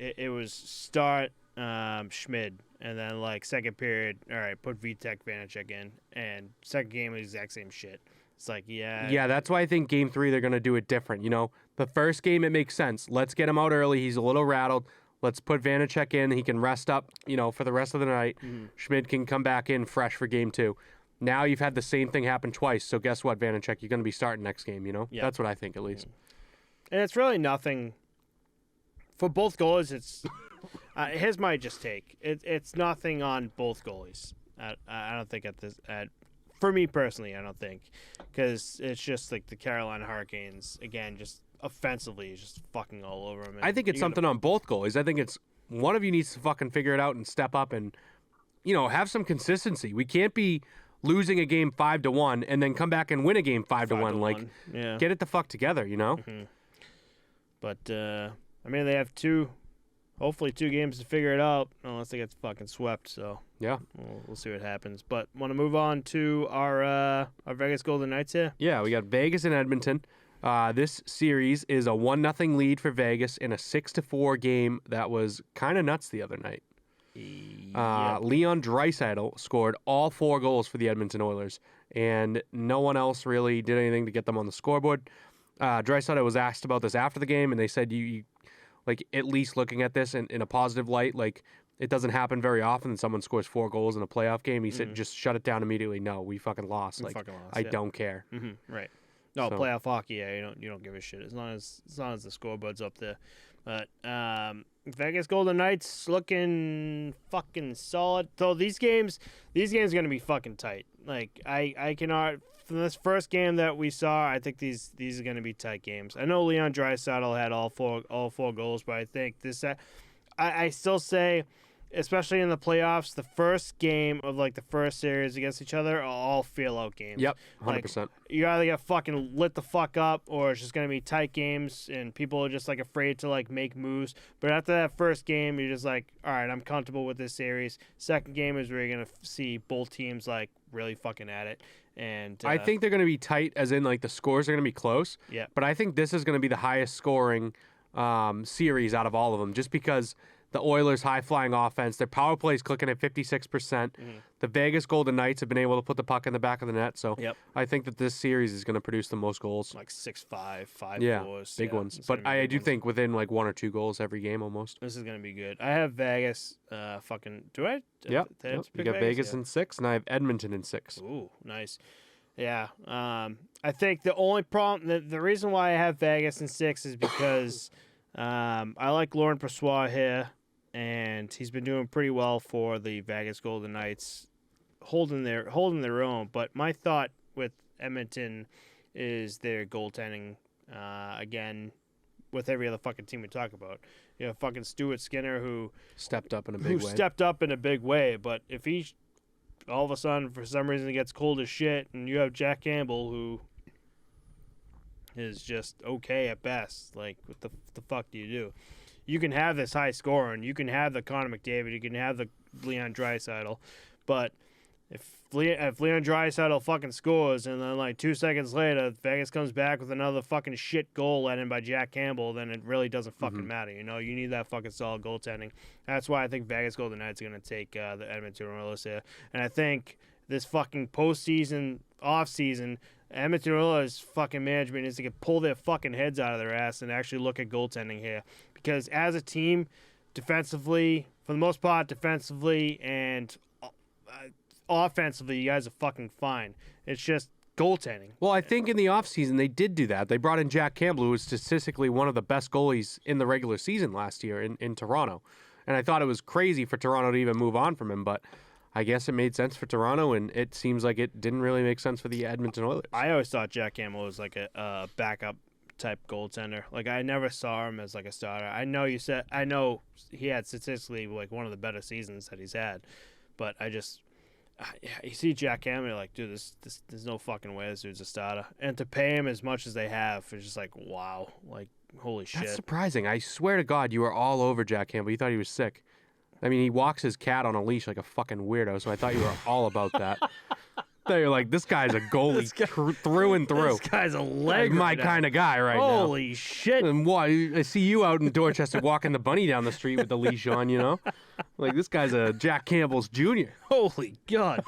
Schmid, and then like second period, all right, put Vitek Vanacek in, and second game the exact same shit. It's like, yeah, that's why I think Game 3 they're gonna do it different. The first game it makes sense. Let's get him out early. He's a little rattled. Let's put Vanacek in. He can rest up, for the rest of the night. Mm-hmm. Schmid can come back in fresh for Game 2. Now you've had the same thing happen twice. So guess what, Vanacek, you're gonna be starting next game. Yep. That's what I think at least. And it's really nothing for both goalies. It's his might just take. It's nothing on both goalies. I don't think for me personally, I don't think, because it's just like the Carolina Hurricanes again, just offensively, just fucking all over them. I think it's something on both goalies. I think it's one of you needs to fucking figure it out and step up and have some consistency. We can't be losing a game 5-1 and then come back and win a game 5-1. Like, get it the fuck together, Mm-hmm. But they have hopefully 2 games to figure it out, unless they get fucking swept. So yeah, we'll see what happens. But want to move on to our Vegas Golden Knights here? Yeah, we got Vegas and Edmonton. This series is a 1-0 lead for Vegas in a 6-4 game that was kind of nuts the other night. Leon Draisaitl scored all 4 goals for the Edmonton Oilers, and no one else really did anything to get them on the scoreboard. Draisaitl was asked about this after the game, and they said you like, at least looking at this in a positive light, like, it doesn't happen very often that someone scores 4 goals in a playoff game. He said, just shut it down immediately. No, we fucking lost. I don't care. Mm-hmm. Right. No, playoff hockey, you don't give a shit as long as the scoreboard's up there. But Vegas Golden Knights looking fucking solid. So these games are gonna be fucking tight. Like I cannot. From this first game that we saw, I think these are going to be tight games. I know Leon Draisaitl had all four goals, but I think this I still say, especially in the playoffs, the first game of like the first series against each other are all feel-out games. Yep, 100%. Like, you either get fucking lit the fuck up, or it's just going to be tight games, and people are just like afraid to like make moves. But after that first game, you're just like, all right, I'm comfortable with this series. Second game is where you're going to see both teams like really fucking at it. And I think they're going to be tight, as in like the scores are going to be close. Yeah. But I think this is going to be the highest scoring series out of all of them, just because the Oilers' high-flying offense. Their power play is clicking at 56%. The Vegas Golden Knights have been able to put the puck in the back of the net. So I think that this series is going to produce the most goals. Like 6-5, 5 Yeah, goals. big ones. But I do think within like 1 or 2 goals every game almost. This is going to be good. I have Vegas do I? Yep. You got Vegas in 6, and I have Edmonton in 6. Ooh, nice. Yeah. I think the only problem, the reason why I have Vegas in 6 is because I like Laurent Brossoit here, and he's been doing pretty well for the Vegas Golden Knights, holding their own. But my thought with Edmonton is their goaltending. Again, with every other fucking team we talk about, fucking Stuart Skinner who stepped up in a big way. But if he all of a sudden for some reason he gets cold as shit, and you have Jack Campbell who is just okay at best, like what the fuck do you do? You can have this high scoring, you can have the Connor McDavid, you can have the Leon Draisaitl, but if Leon Draisaitl fucking scores and then like 2 seconds later Vegas comes back with another fucking shit goal let in by Jack Campbell, then it really doesn't fucking matter. You need that fucking solid goaltending. That's why I think Vegas Golden Knights are going to take the Edmonton Oilers here. And I think this fucking postseason, off-season, Edmonton Oilers fucking management needs to pull their fucking heads out of their ass and actually look at goaltending here. Because as a team, defensively, for the most part, and offensively, you guys are fucking fine. It's just goaltending. Well, I think in the offseason they did do that. They brought in Jack Campbell, who was statistically one of the best goalies in the regular season last year in Toronto. And I thought it was crazy for Toronto to even move on from him, but I guess it made sense for Toronto, and it seems like it didn't really make sense for the Edmonton Oilers. I always thought Jack Campbell was like a backup type goaltender. Like, I never saw him as like a starter. I know he had statistically like one of the better seasons that he's had, but you see Jack Campbell, you're like, dude, this there's no fucking way this dude's a starter. And to pay him as much as they have, it's just like, wow, like, holy shit. That's surprising. I swear to God, you were all over Jack Campbell. You thought he was sick. I mean, he walks his cat on a leash like a fucking weirdo, so I thought you were all about that. You're like, this guy's a goalie through and through. This guy's a leg. My kind of guy now. Holy shit. And why? I see you out in Dorchester walking the bunny down the street with the leash on, Like, this guy's a Jack Campbell's junior. Holy God.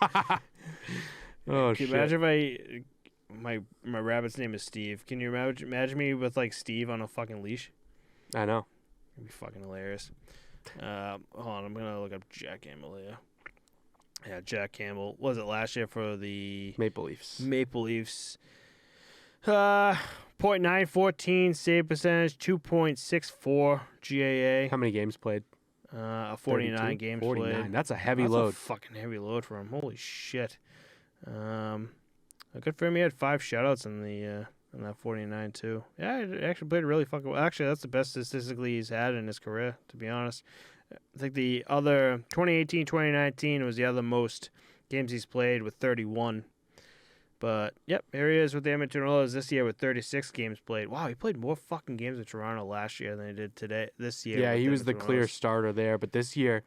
Oh, Can you imagine if my rabbit's name is Steve. Can you imagine me with, like, Steve on a fucking leash? I know. It'd be fucking hilarious. Hold on, I'm going to look up Jack Campbell here. Yeah, Jack Campbell. Was it last year for the Maple Leafs? Maple Leafs. .914 save percentage, 2.64 GAA. How many games played? 49 32? games 49. played. That's a heavy That's load. a fucking heavy load for him. Holy shit. Good for him. He had 5 shutouts in that 49 too. Yeah, he actually played really fucking well. Actually, that's the best statistically he's had in his career, to be honest. I think the other 2018, 2019 was the other most games he's played with 31. But, yep, here he is with the Edmonton Oilers this year with 36 games played. Wow, he played more fucking games in Toronto last year than he did this year. Yeah, he was the clear starter there. But this year,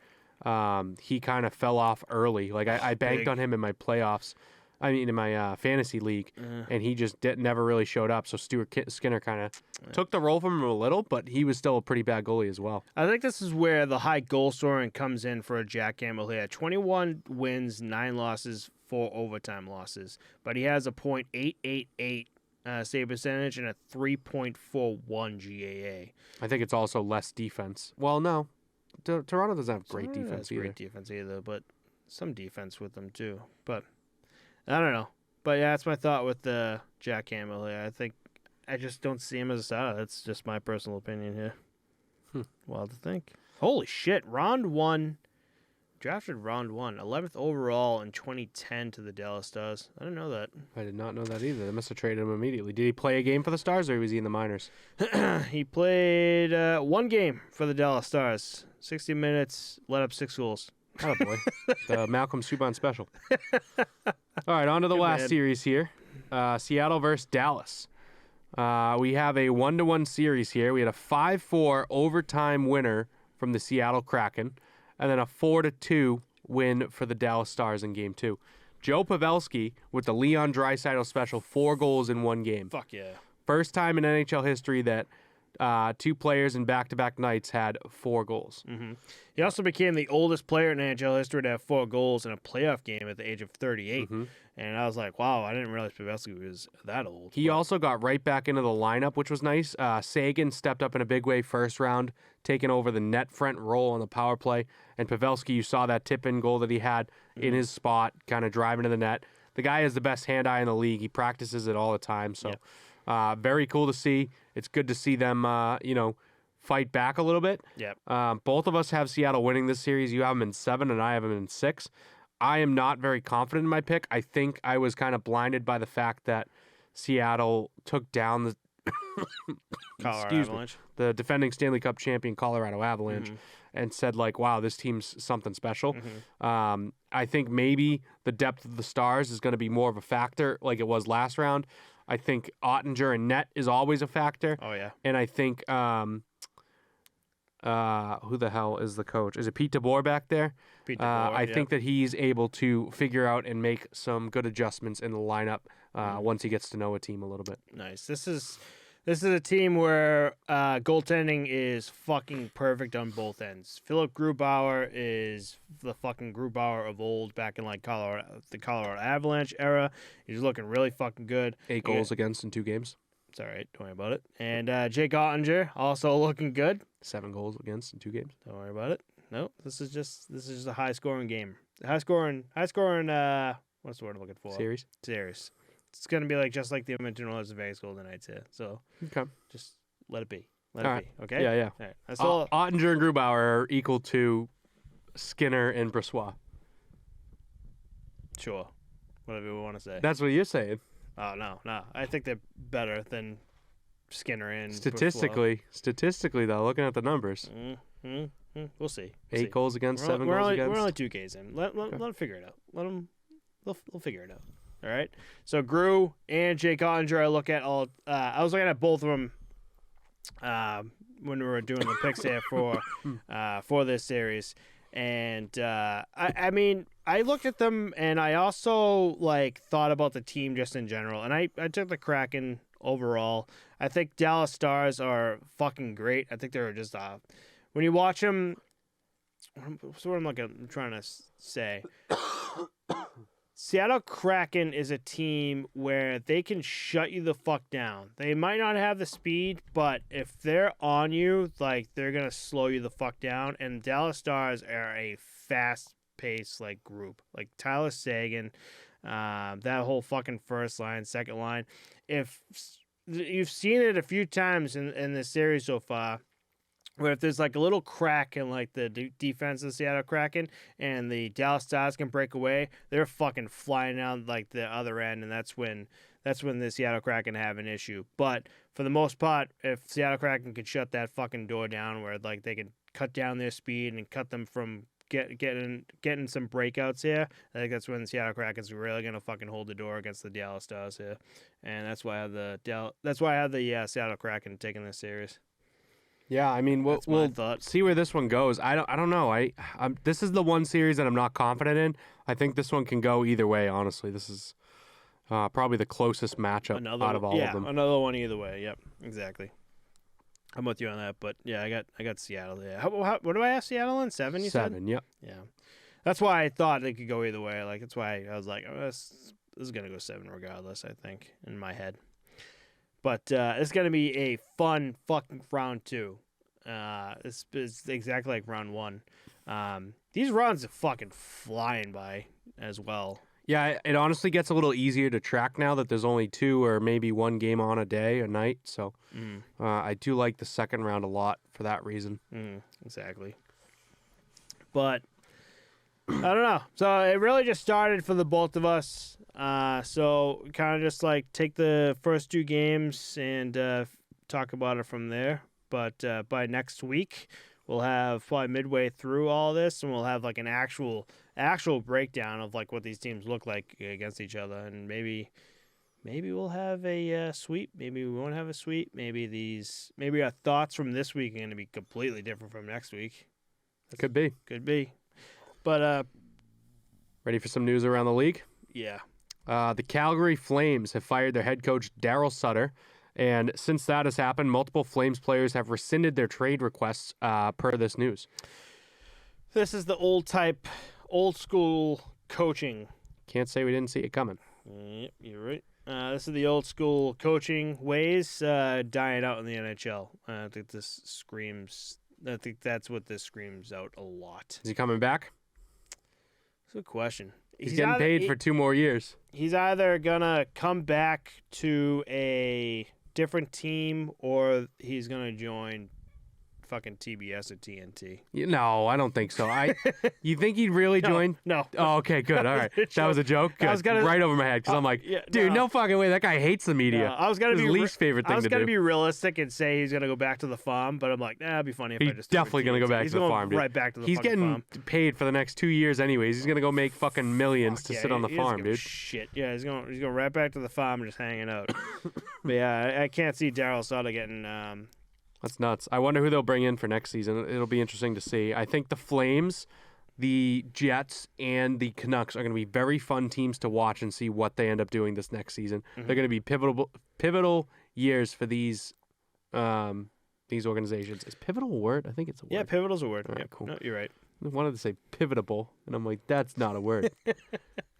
he kind of fell off early. Like, I banked on him in my playoffs. In my fantasy league, and he just never really showed up. So Stuart Skinner kind of took the role from him a little, but he was still a pretty bad goalie as well. I think this is where the high goal scoring comes in for a Jack Campbell here. 21 wins, 9 losses, 4 overtime losses. But he has a .888 save percentage and a 3.41 GAA. I think it's also less defense. Well, no. Toronto doesn't have great defense either. Great defense either, but some defense with them too. But I don't know. But yeah, that's my thought with Jack Campbell here. I just don't see him as a starter. That's just my personal opinion here. Wild to think. Holy shit. Drafted round 1. 11th overall in 2010 to the Dallas Stars. I didn't know that. I did not know that either. They must have traded him immediately. Did he play a game for the Stars, or was he in the minors? He played 1 game for the Dallas Stars. 60 minutes, let up 6 goals. Oh, boy. The Malcolm Subban special. All right, on to the last series here. Seattle versus Dallas. We have a 1-1 series here. We had a 5-4 overtime winner from the Seattle Kraken, and then a 4-2 win for the Dallas Stars in Game 2. Joe Pavelski with the Leon Draisaitl special, 4 goals in 1 game. Fuck yeah. First time in NHL history that two players in back-to-back nights had 4 goals. Mm-hmm. He also became the oldest player in NHL history to have 4 goals in a playoff game at the age of 38. Mm-hmm. And I was like, wow, I didn't realize Pavelski was that old. He also got right back into the lineup, which was nice. Sagan stepped up in a big way first round, taking over the net front role on the power play. And Pavelski, you saw that tip-in goal that he had in his spot, kind of driving to the net. The guy has the best hand-eye in the league. He practices it all the time. So very cool to see. It's good to see them, fight back a little bit. Yep. Both of us have Seattle winning this series. You have them in 7, and I have them in 6. I am not very confident in my pick. I think I was kind of blinded by the fact that Seattle took down the Colorado Avalanche. the defending Stanley Cup champion Colorado Avalanche, and said like, wow, this team's something special. I think maybe the depth of the stars is going to be more of a factor like it was last round. I think Ottinger and net is always a factor. Oh, yeah. And I think who the hell is the coach? Is it Pete DeBoer back there? Pete DeBoer, I think that he's able to figure out and make some good adjustments in the lineup once he gets to know a team a little bit. Nice. This is a team where goaltending is fucking perfect on both ends. Philip Grubauer is the fucking Grubauer of old back in like the Colorado Avalanche era. He's looking really fucking good. 8 goals against in 2 games. It's all right. Don't worry about it. And Jake Ottinger also looking good. 7 goals against in 2 games. Don't worry about it. No, this is just a high scoring game. High scoring. What's the word I'm looking for? Series. It's gonna be just like the Edmonton Oilers and Vegas Golden Knights here. So just let it be. Let it be. Okay. Yeah. All right. That's all. Ottinger and Grubauer are equal to Skinner and Brossoit. Sure. Whatever we want to say. That's what you're saying. Oh no. I think they're better than Skinner and Statistically, though, looking at the numbers, we'll see. 8 goals against, 7 goals against. We're only 2 games in. Let them figure it out. They'll figure it out. All right. So Gru and Jake Ottinger, I was looking at both of them when we were doing the picks here for this series, and I mean I looked at them and I also thought about the team just in general, and I took the Kraken overall. I think Dallas Stars are fucking great. I think they're just when you watch them. What's what I'm trying to say. Seattle Kraken is a team where they can shut you the fuck down. They might not have the speed, but if they're on you, they're going to slow you the fuck down. And Dallas Stars are a fast-paced, group. Tyler Sagan, that whole fucking first line, second line. If you've seen it a few times in this series so far, where if there's a little crack in the defense of the Seattle Kraken and the Dallas Stars can break away, they're fucking flying down the other end, and that's when the Seattle Kraken have an issue. But for the most part, if Seattle Kraken can shut that fucking door down, where they can cut down their speed and cut them from getting some breakouts here, I think that's when the Seattle Kraken's really gonna fucking hold the door against the Dallas Stars here, and that's why I have the Seattle Kraken taking this series. Yeah, I mean, we'll see where this one goes. I don't know. This is the one series that I'm not confident in. I think this one can go either way. Honestly, this is probably the closest matchup out of all of them. Another one either way. Yep, exactly. I'm with you on that, but yeah, I got Seattle there. What do I have Seattle in? 7? You said 7. Yep. Yeah, that's why I thought it could go either way. That's why I was like, oh, this is gonna go 7 regardless. I think in my head. But it's going to be a fun fucking round 2. It's exactly like round 1. These rounds are fucking flying by as well. Yeah, it honestly gets a little easier to track now that there's only 2 or maybe 1 game on a day, a night. So I do like the second round a lot for that reason. Exactly. But I don't know. So it really just started for the both of us. So kind of just take the first 2 games and talk about it from there. But by next week, we'll have probably midway through all this, and we'll have an actual breakdown of what these teams look like against each other, and maybe we'll have a sweep. Maybe we won't have a sweep. Maybe our thoughts from this week are going to be completely different from next week. Could be. But ready for some news around the league? Yeah. The Calgary Flames have fired their head coach Darryl Sutter And since that has happened, multiple Flames players have rescinded their trade requests per this news. This is the old school coaching. Can't say we didn't see it coming. Yep, you're right. This is the old school coaching ways dying out in the NHL. I think that's what this screams out a lot. Is he coming back? That's a good question. He's getting paid for 2 more years. He's either gonna come back to a different team or he's gonna join fucking TBS or TNT. No, I don't think so. You think he'd really join? No. Oh, okay, good. All right. That was a joke? Good. Right over my head because I'm like, dude, no fucking way. That guy hates the media. I was gonna his least favorite thing to do. I was going to be realistic and say he's going to go back to the farm, but I'm like, it'd be funny if I just... He's definitely going to go back to the farm, dude. Right back to the He's fucking farm. getting paid for the next 2 years anyways. He's going to go make fucking millions to sit on the farm, dude. Shit. Yeah, he's going right back to the farm and just hanging out. But yeah, I can't see Daryl Sutter getting... That's nuts. I wonder who they'll bring in for next season. It'll be interesting to see. I think the Flames, the Jets, and the Canucks are going to be very fun teams to watch and see what they end up doing this next season. Mm-hmm. They're going to be pivotal years for these organizations. Is pivotal a word? I think it's a word. Yeah, pivotal's a word. All right, yep. cool. No, you're right. I wanted to say pivotable, and I'm like, that's not a word.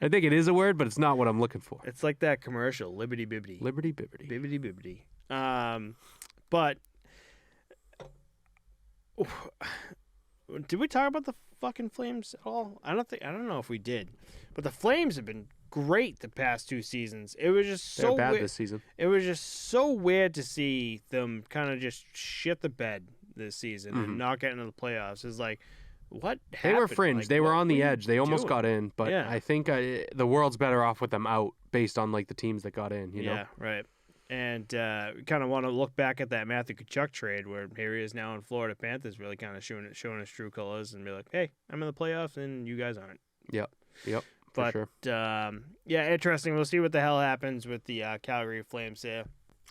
I think it is a word, but it's not what I'm looking for. It's like that commercial, Liberty Bibbity. Liberty Bibbity. Bibbity Bibbity. But... Did we talk about the fucking Flames at all? I don't know if we did. But the Flames have been great the past 2 seasons. It was just so bad weird. This season. It was just so weird to see them kind of just shit the bed this season and not get into the playoffs. It's like, what happened? They were fringe. Like, they were on the edge. They almost got in, but yeah. I think the world's better off with them out based on like the teams that got in. You know? Yeah, right. And we kind of want to look back at that Matthew Tkachuk trade where here he is now in Florida Panthers, really kind of showing his true colors and be like, hey, I'm in the playoffs and you guys aren't. Yep. But, for sure. Yeah, interesting. We'll see what the hell happens with the Calgary Flames here.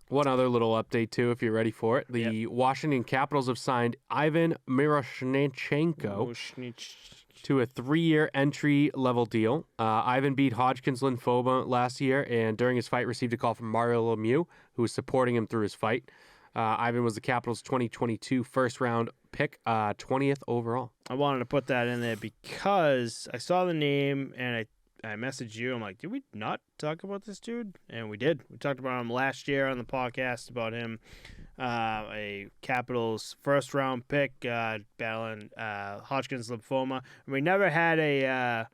One other little update, too, if you're ready for it. The Washington Capitals have signed Ivan Miroshnichenko to a 3-year entry-level deal. Ivan beat Hodgkin's lymphoma last year, and during his fight received a call from Mario Lemieux, who was supporting him through his fight. Ivan was the Capitals' 2022 first-round pick, 20th overall. I wanted to put that in there because I saw the name, and I messaged you. I'm like, did we not talk about this dude? And we did. We talked about him last year on the podcast, about him, a Capitals first-round pick, battling Hodgkin's lymphoma. And we never had a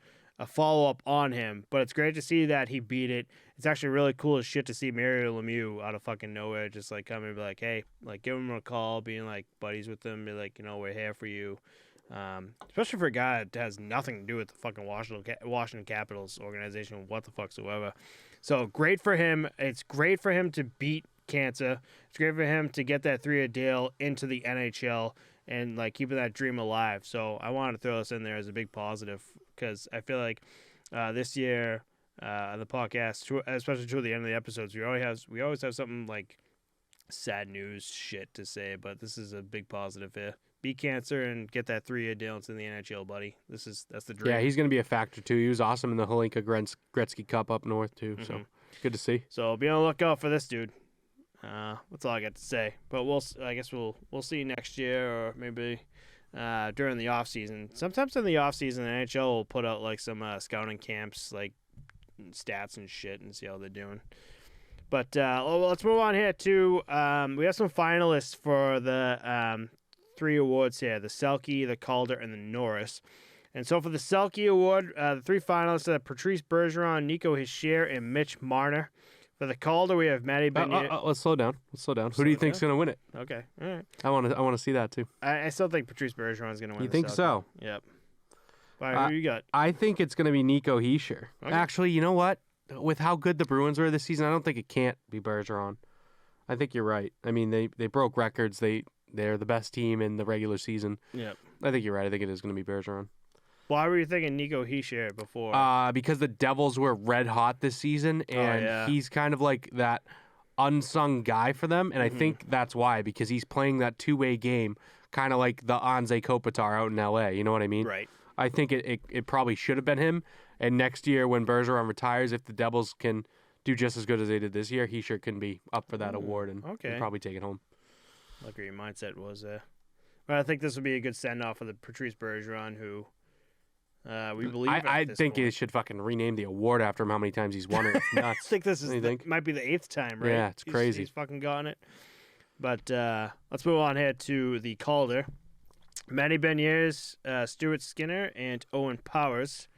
follow-up on him, but it's great to see that he beat it. It's actually really cool as shit to see Mario Lemieux out of fucking nowhere just like come and be like, hey, like give him a call, being like buddies with him, be like, we're here for you. Especially for a guy that has nothing to do with the fucking Washington Capitals organization, what the fuck soever. So great for him. It's great for him to beat cancer. It's great for him to get that 3-year deal into the NHL and like keeping that dream alive. So I wanted to throw this in there as a big positive because I feel like this year on the podcast, especially toward the end of the episodes, we always have something like sad news shit to say, but this is a big positive here. Beat cancer and get that 3-year deal into the NHL, buddy. That's the dream. Yeah, he's going to be a factor too. He was awesome in the Holinka Gretzky Cup up north too. Mm-hmm. So good to see. So be on the lookout for this dude. That's all I got to say. But I guess we'll see next year or maybe during the off season. Sometimes in the off season, the NHL will put out like some scouting camps, like stats and shit, and see how they're doing. But let's move on here to we have some finalists for the 3 awards here: the Selke, the Calder, and the Norris. And so for the Selke Award, the 3 finalists are Patrice Bergeron, Nico Hischier, and Mitch Marner. For the Calder, we have Matty Benier. Let's slow down. Who do you think's going to win it? Okay, all right. I want to see that too. I still think Patrice Bergeron is going to win. You think so? Yep. All right, who you got? I think it's going to be Nico Hischier. Okay. Actually, you know what? With how good the Bruins were this season, I don't think it can't be Bergeron. I think you're right. I mean, they broke records. They're the best team in the regular season. Yep. I think you're right. I think it is going to be Bergeron. Why were you thinking Nico Hischier before? Because the Devils were red hot this season, and he's kind of like that unsung guy for them, and I think that's why, because he's playing that two-way game, kind of like the Anze Kopitar out in L.A., you know what I mean? Right. I think it probably should have been him, and next year when Bergeron retires, if the Devils can do just as good as they did this year, he sure can be up for that award and okay. probably take it home. I like where your mindset was there. But I think this would be a good send-off for the Patrice Bergeron, who we believe I think they should fucking rename the award after him, how many times he's won it. It's nuts. I think this might be the 8th time, right? Yeah, it's crazy. He's fucking gotten it. But let's move on here to the Calder. Manny Beniers, Stuart Skinner, and Owen Powers.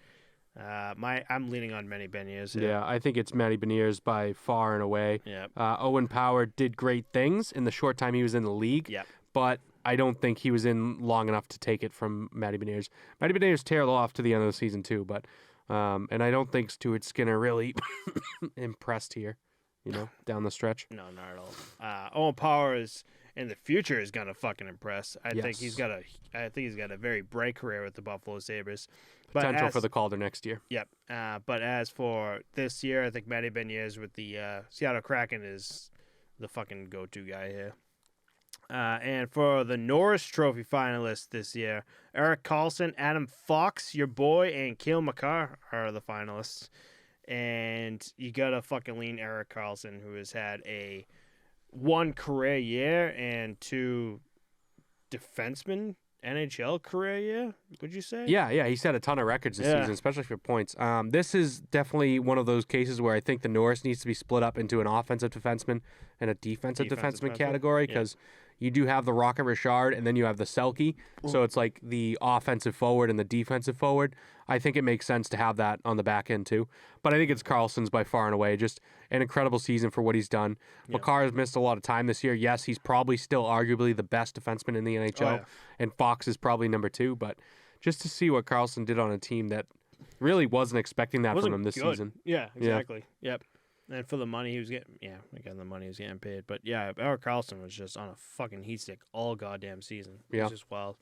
I'm leaning on Manny Beniers here. Yeah, I think it's Matty Beniers by far and away. Yeah. Owen Power did great things in the short time he was in the league. Yeah. But I don't think he was in long enough to take it from Matty Beniers. Matty Beniers tailed off to the end of the season too, but and I don't think Stuart Skinner really impressed here, down the stretch. No, not at all. Owen Powers in the future is gonna fucking impress. I think he's got a very bright career with the Buffalo Sabres. Potential for the Calder next year. Yep. But as for this year, I think Matty Beniers with the Seattle Kraken is the fucking go-to guy here. And for the Norris Trophy finalists this year, Erik Karlsson, Adam Fox, your boy, and Cale Makar are the finalists. And you gotta fucking lean Erik Karlsson, who has had a 1 career year and 2 defenseman NHL career year, would you say? Yeah, he set a ton of records this season, especially for points. This is definitely one of those cases where I think the Norris needs to be split up into an offensive defenseman and a defensive defenseman category, because you do have the Rocket Richard and then you have the Selke. So it's like the offensive forward and the defensive forward. I think it makes sense to have that on the back end too. But I think it's Karlsson's by far and away. Just an incredible season for what he's done. Makar has missed a lot of time this year. Yes, he's probably still arguably the best defenseman in the NHL. And Fox is probably number 2. But just to see what Karlsson did on a team that really wasn't expecting that from him this season. Yeah, exactly. Yep. And for the money he was getting, again, the money he was getting paid. But yeah, Erik Karlsson was just on a fucking heat stick all goddamn season. It was just wild.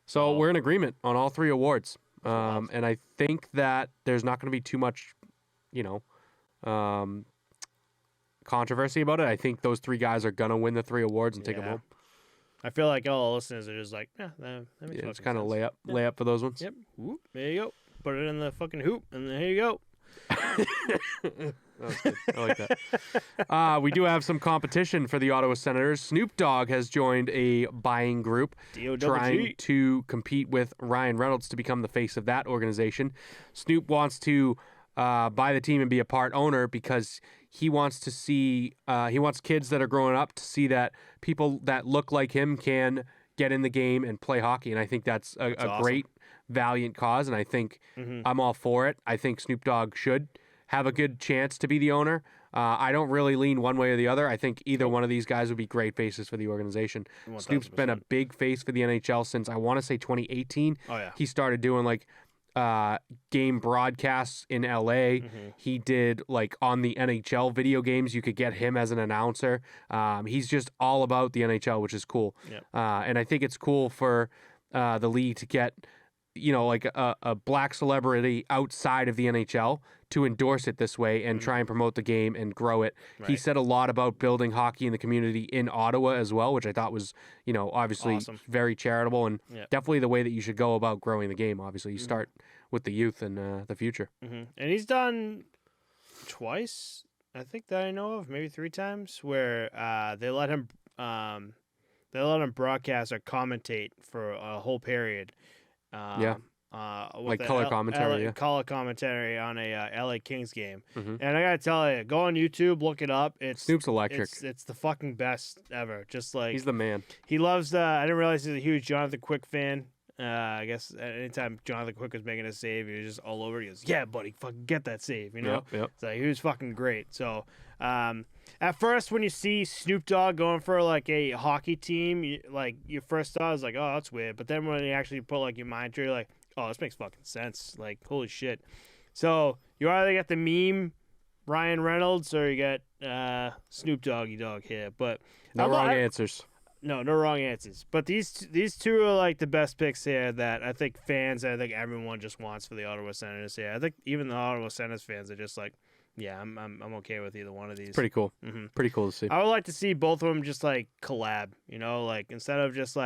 So we're in agreement on all 3 awards. And I think that there's not going to be too much, controversy about it. I think those 3 guys are going to win the 3 awards and take them home. I feel like all the listeners are just like, that makes it's kind of lay up for those ones. Yep. Whoop, there you go. Put it in the fucking hoop, and there you go. That was good. I like that. We do have some competition for the Ottawa Senators. Snoop Dogg has joined a buying group trying to compete with Ryan Reynolds to become the face of that organization. Snoop wants to buy the team and be a part owner because he wants to see he wants kids that are growing up to see that people that look like him can get in the game and play hockey. And I think that's a awesome, great, valiant cause. And I think I'm all for it. I think Snoop Dogg should have a good chance to be the owner. I don't really lean one way or the other. I think either one of these guys would be great faces for the organization. 1000%. Snoop's been a big face for the NHL since, I want to say, 2018. Oh, yeah. He started doing game broadcasts in LA. He did on the NHL video games. You could get him as an announcer. He's just all about the NHL, which is cool. Yep. And I think it's cool for the league to get a black celebrity outside of the NHL to endorse it this way and try and promote the game and grow it. Right. He said a lot about building hockey in the community in Ottawa as well, which I thought was, obviously awesome, very charitable, and definitely the way that you should go about growing the game. Obviously, you start with the youth and the future. And he's done twice, I think, that I know of, maybe 3 times, where they let him broadcast or commentate for a whole period. Color commentary, color commentary on a LA Kings game. And I gotta tell you, go on YouTube, look it up. Snoop's electric. It's the fucking best ever. Just like, he's the man. He loves. I didn't realize he's a huge Jonathan Quick fan. I guess anytime Jonathan Quick was making a save, he was just all over. He goes, "Yeah, buddy, fucking get that save," Yep. So he was fucking great. So at first, when you see Snoop Dogg going for a hockey team, your first thought is like, "Oh, that's weird." But then when you actually put your mind to it, you're like, oh, this makes fucking sense. Holy shit. So you either get the meme Ryan Reynolds or you get Snoop Doggy Dogg here. But no wrong answers. No wrong answers. But these 2 are the best picks here that I think fans and I think everyone just wants for the Ottawa Senators here. I think even the Ottawa Senators fans are just I'm okay with either one of these. Pretty cool. Pretty cool to see. I would like to see both of them just collab, instead of just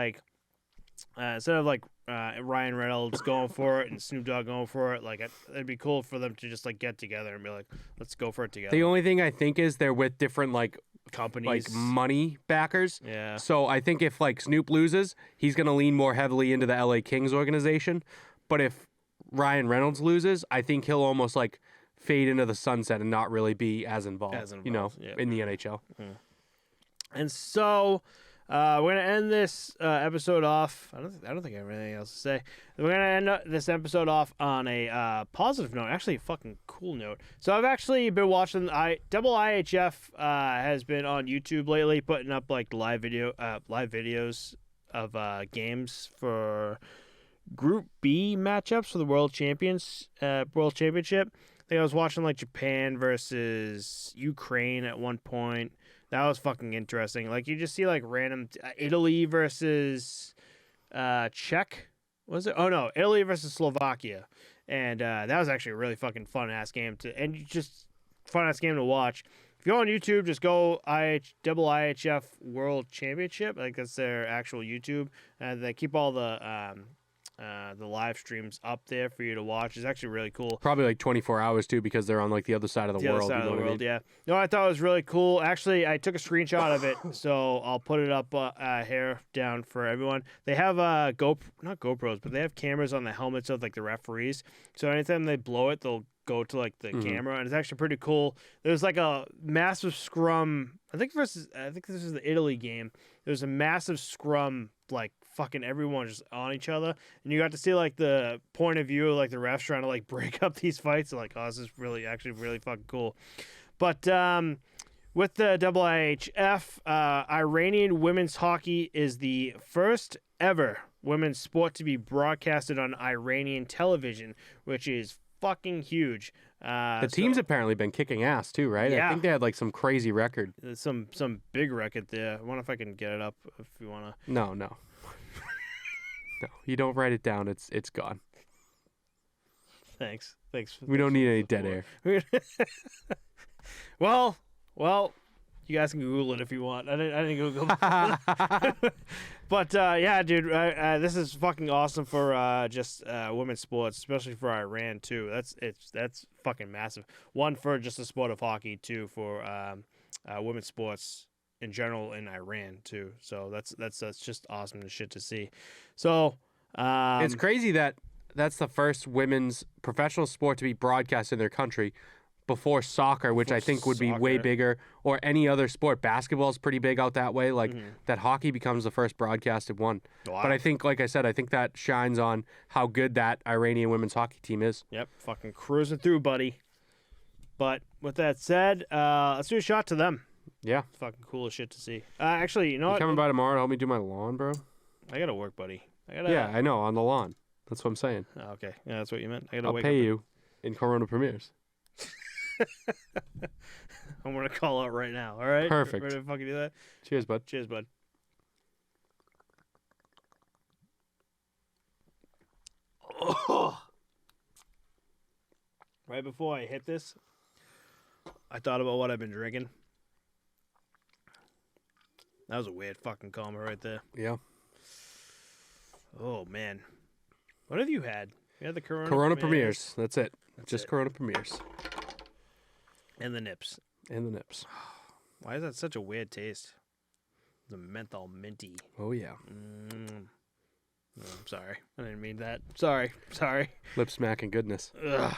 instead of like Ryan Reynolds going for it and Snoop Dogg going for it, like it'd be cool for them to just like get together and be like, let's go for it together. The only thing I think is they're with different like Companies, money backers. Yeah. So I think if like Snoop loses, he's gonna lean more heavily into the LA Kings organization. But if Ryan Reynolds loses, I think he'll almost like fade into the sunset and not really be as involved, in the NHL. Mm-hmm. And so we're gonna end this episode off. I don't think I have anything else to say. We're gonna end this episode off on a positive note, actually a fucking cool note. So I've actually been watching Double IHF has been on YouTube lately, putting up like live videos of games for Group B matchups for the World Championship. I think I was watching like Japan versus Ukraine at one point. That was fucking interesting. Like you just see like random Italy versus Czech. Was it? Oh no, Italy versus Slovakia, and that was actually a really fucking fun ass game to watch. If you go on YouTube, just go Double IHF World Championship. I think that's their actual YouTube. They keep all the live streams up there for you to watch. It's actually really cool. Probably like 24 hours too, because they're on like the other side of the world. Other side of the world, yeah. No, I thought it was really cool. Actually, I took a screenshot of it, so I'll put it up here down for everyone. They have not GoPros, but they have cameras on the helmets of like the referees. So anytime they blow it, they'll go to like the camera, and it's actually pretty cool. There's like a massive scrum. I think this is the Italy game. There's a massive scrum, like fucking everyone just on each other, and you got to see like the point of view of like the refs trying to like break up these fights. Like, oh, this is really fucking cool. But with the IIHF, Iranian women's hockey is the first ever women's sport to be broadcasted on Iranian television, which is fucking huge. The team's apparently been kicking ass too, right? Yeah. I think they had like some crazy record. Some big record there. I wonder if I can get it up if you want to. No. No, you don't write it down. It's gone. Thanks. We don't need any dead air. Well, you guys can Google it if you want. I didn't Google it. But yeah, dude, this is fucking awesome for just women's sports, especially for Iran too. That's fucking massive. One, for just the sport of hockey. Two, for women's sports in general in Iran too. So that's just awesome shit to see. So it's crazy that that's the first women's professional sport to be broadcast in their country before soccer, which I think would be way bigger, or any other sport. Basketball is pretty big out that way. Like that hockey becomes the first broadcasted one. Wow. But I think, like I said, I think that shines on how good that Iranian women's hockey team is. Yep, fucking cruising through, buddy. But with that said, let's do a shot to them. Yeah. Fucking cool as shit to see. Actually, you know what? Coming by tomorrow to help me do my lawn, bro? I gotta work, buddy. Yeah, I know, on the lawn. That's what I'm saying. Oh, okay. Yeah, that's what you meant. I'll pay you in Corona premieres. I'm gonna call out right now. All right. Perfect. Ready to fucking do that? Cheers, bud. Cheers, bud. Oh. Right before I hit this, I thought about what I've been drinking. That was a weird fucking comment right there. Yeah. Oh man, what have you had? You had the Corona premieres. That's it. Just Corona premieres. And the nips. Why is that such a weird taste? The menthol minty. Oh, yeah. Oh, I'm sorry. I didn't mean that. Sorry. Lip smacking goodness. Ugh.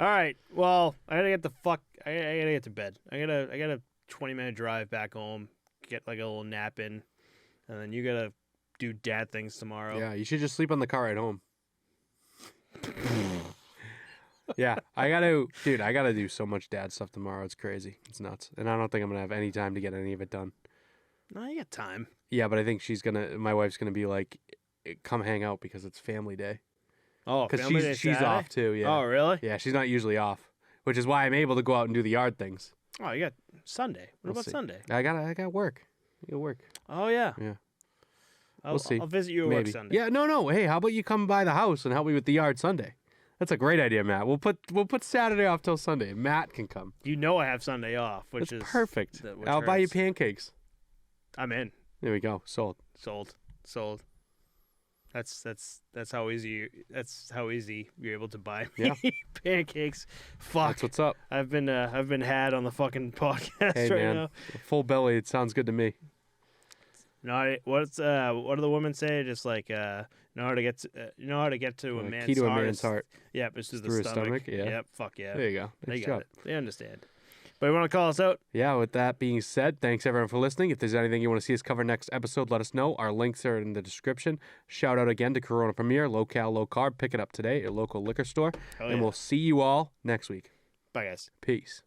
All right. Well, I gotta get I gotta get to bed. I got a 20-minute drive back home, get like a little nap in, and then you gotta do dad things tomorrow. Yeah, you should just sleep on the car ride home. Yeah, I gotta do so much dad stuff tomorrow. It's crazy. It's nuts. And I don't think I'm gonna have any time to get any of it done. No, you got time. Yeah, but I think my wife's gonna be like, come hang out because it's family day. Oh, because she's off too. Yeah. Oh, really? Yeah, she's not usually off, which is why I'm able to go out and do the yard things. Oh, you got Sunday. What about Sunday? I got work. I got work. Oh yeah. Yeah. We'll see. I'll visit you at work Sunday. Yeah, no. Hey, how about you come by the house and help me with the yard Sunday? That's a great idea, Matt. We'll put Saturday off till Sunday. Matt can come. You know I have Sunday off, which is perfect. I'll buy you pancakes. I'm in. There we go. Sold. That's how easy you're able to buy Yeah. pancakes. Fuck. That's what's up. I've been had on the fucking podcast Hey, right man. now. Full belly. It sounds good to me. No, what do the women say? Just like know how to get to a man's key to heart. a man's heart. Yep, it's through Through the his stomach. stomach, yeah. Yep, fuck yeah. There you go. They Nice got job. it. They understand. But you want to call us out? Yeah, with that being said, thanks everyone for listening. If there's anything you want to see us cover next episode, let us know. Our links are in the description. Shout out again to Corona Premier, low cal, low carb. Pick it up today at your local liquor store. Hell And yeah. we'll see you all next week. Bye, guys. Peace.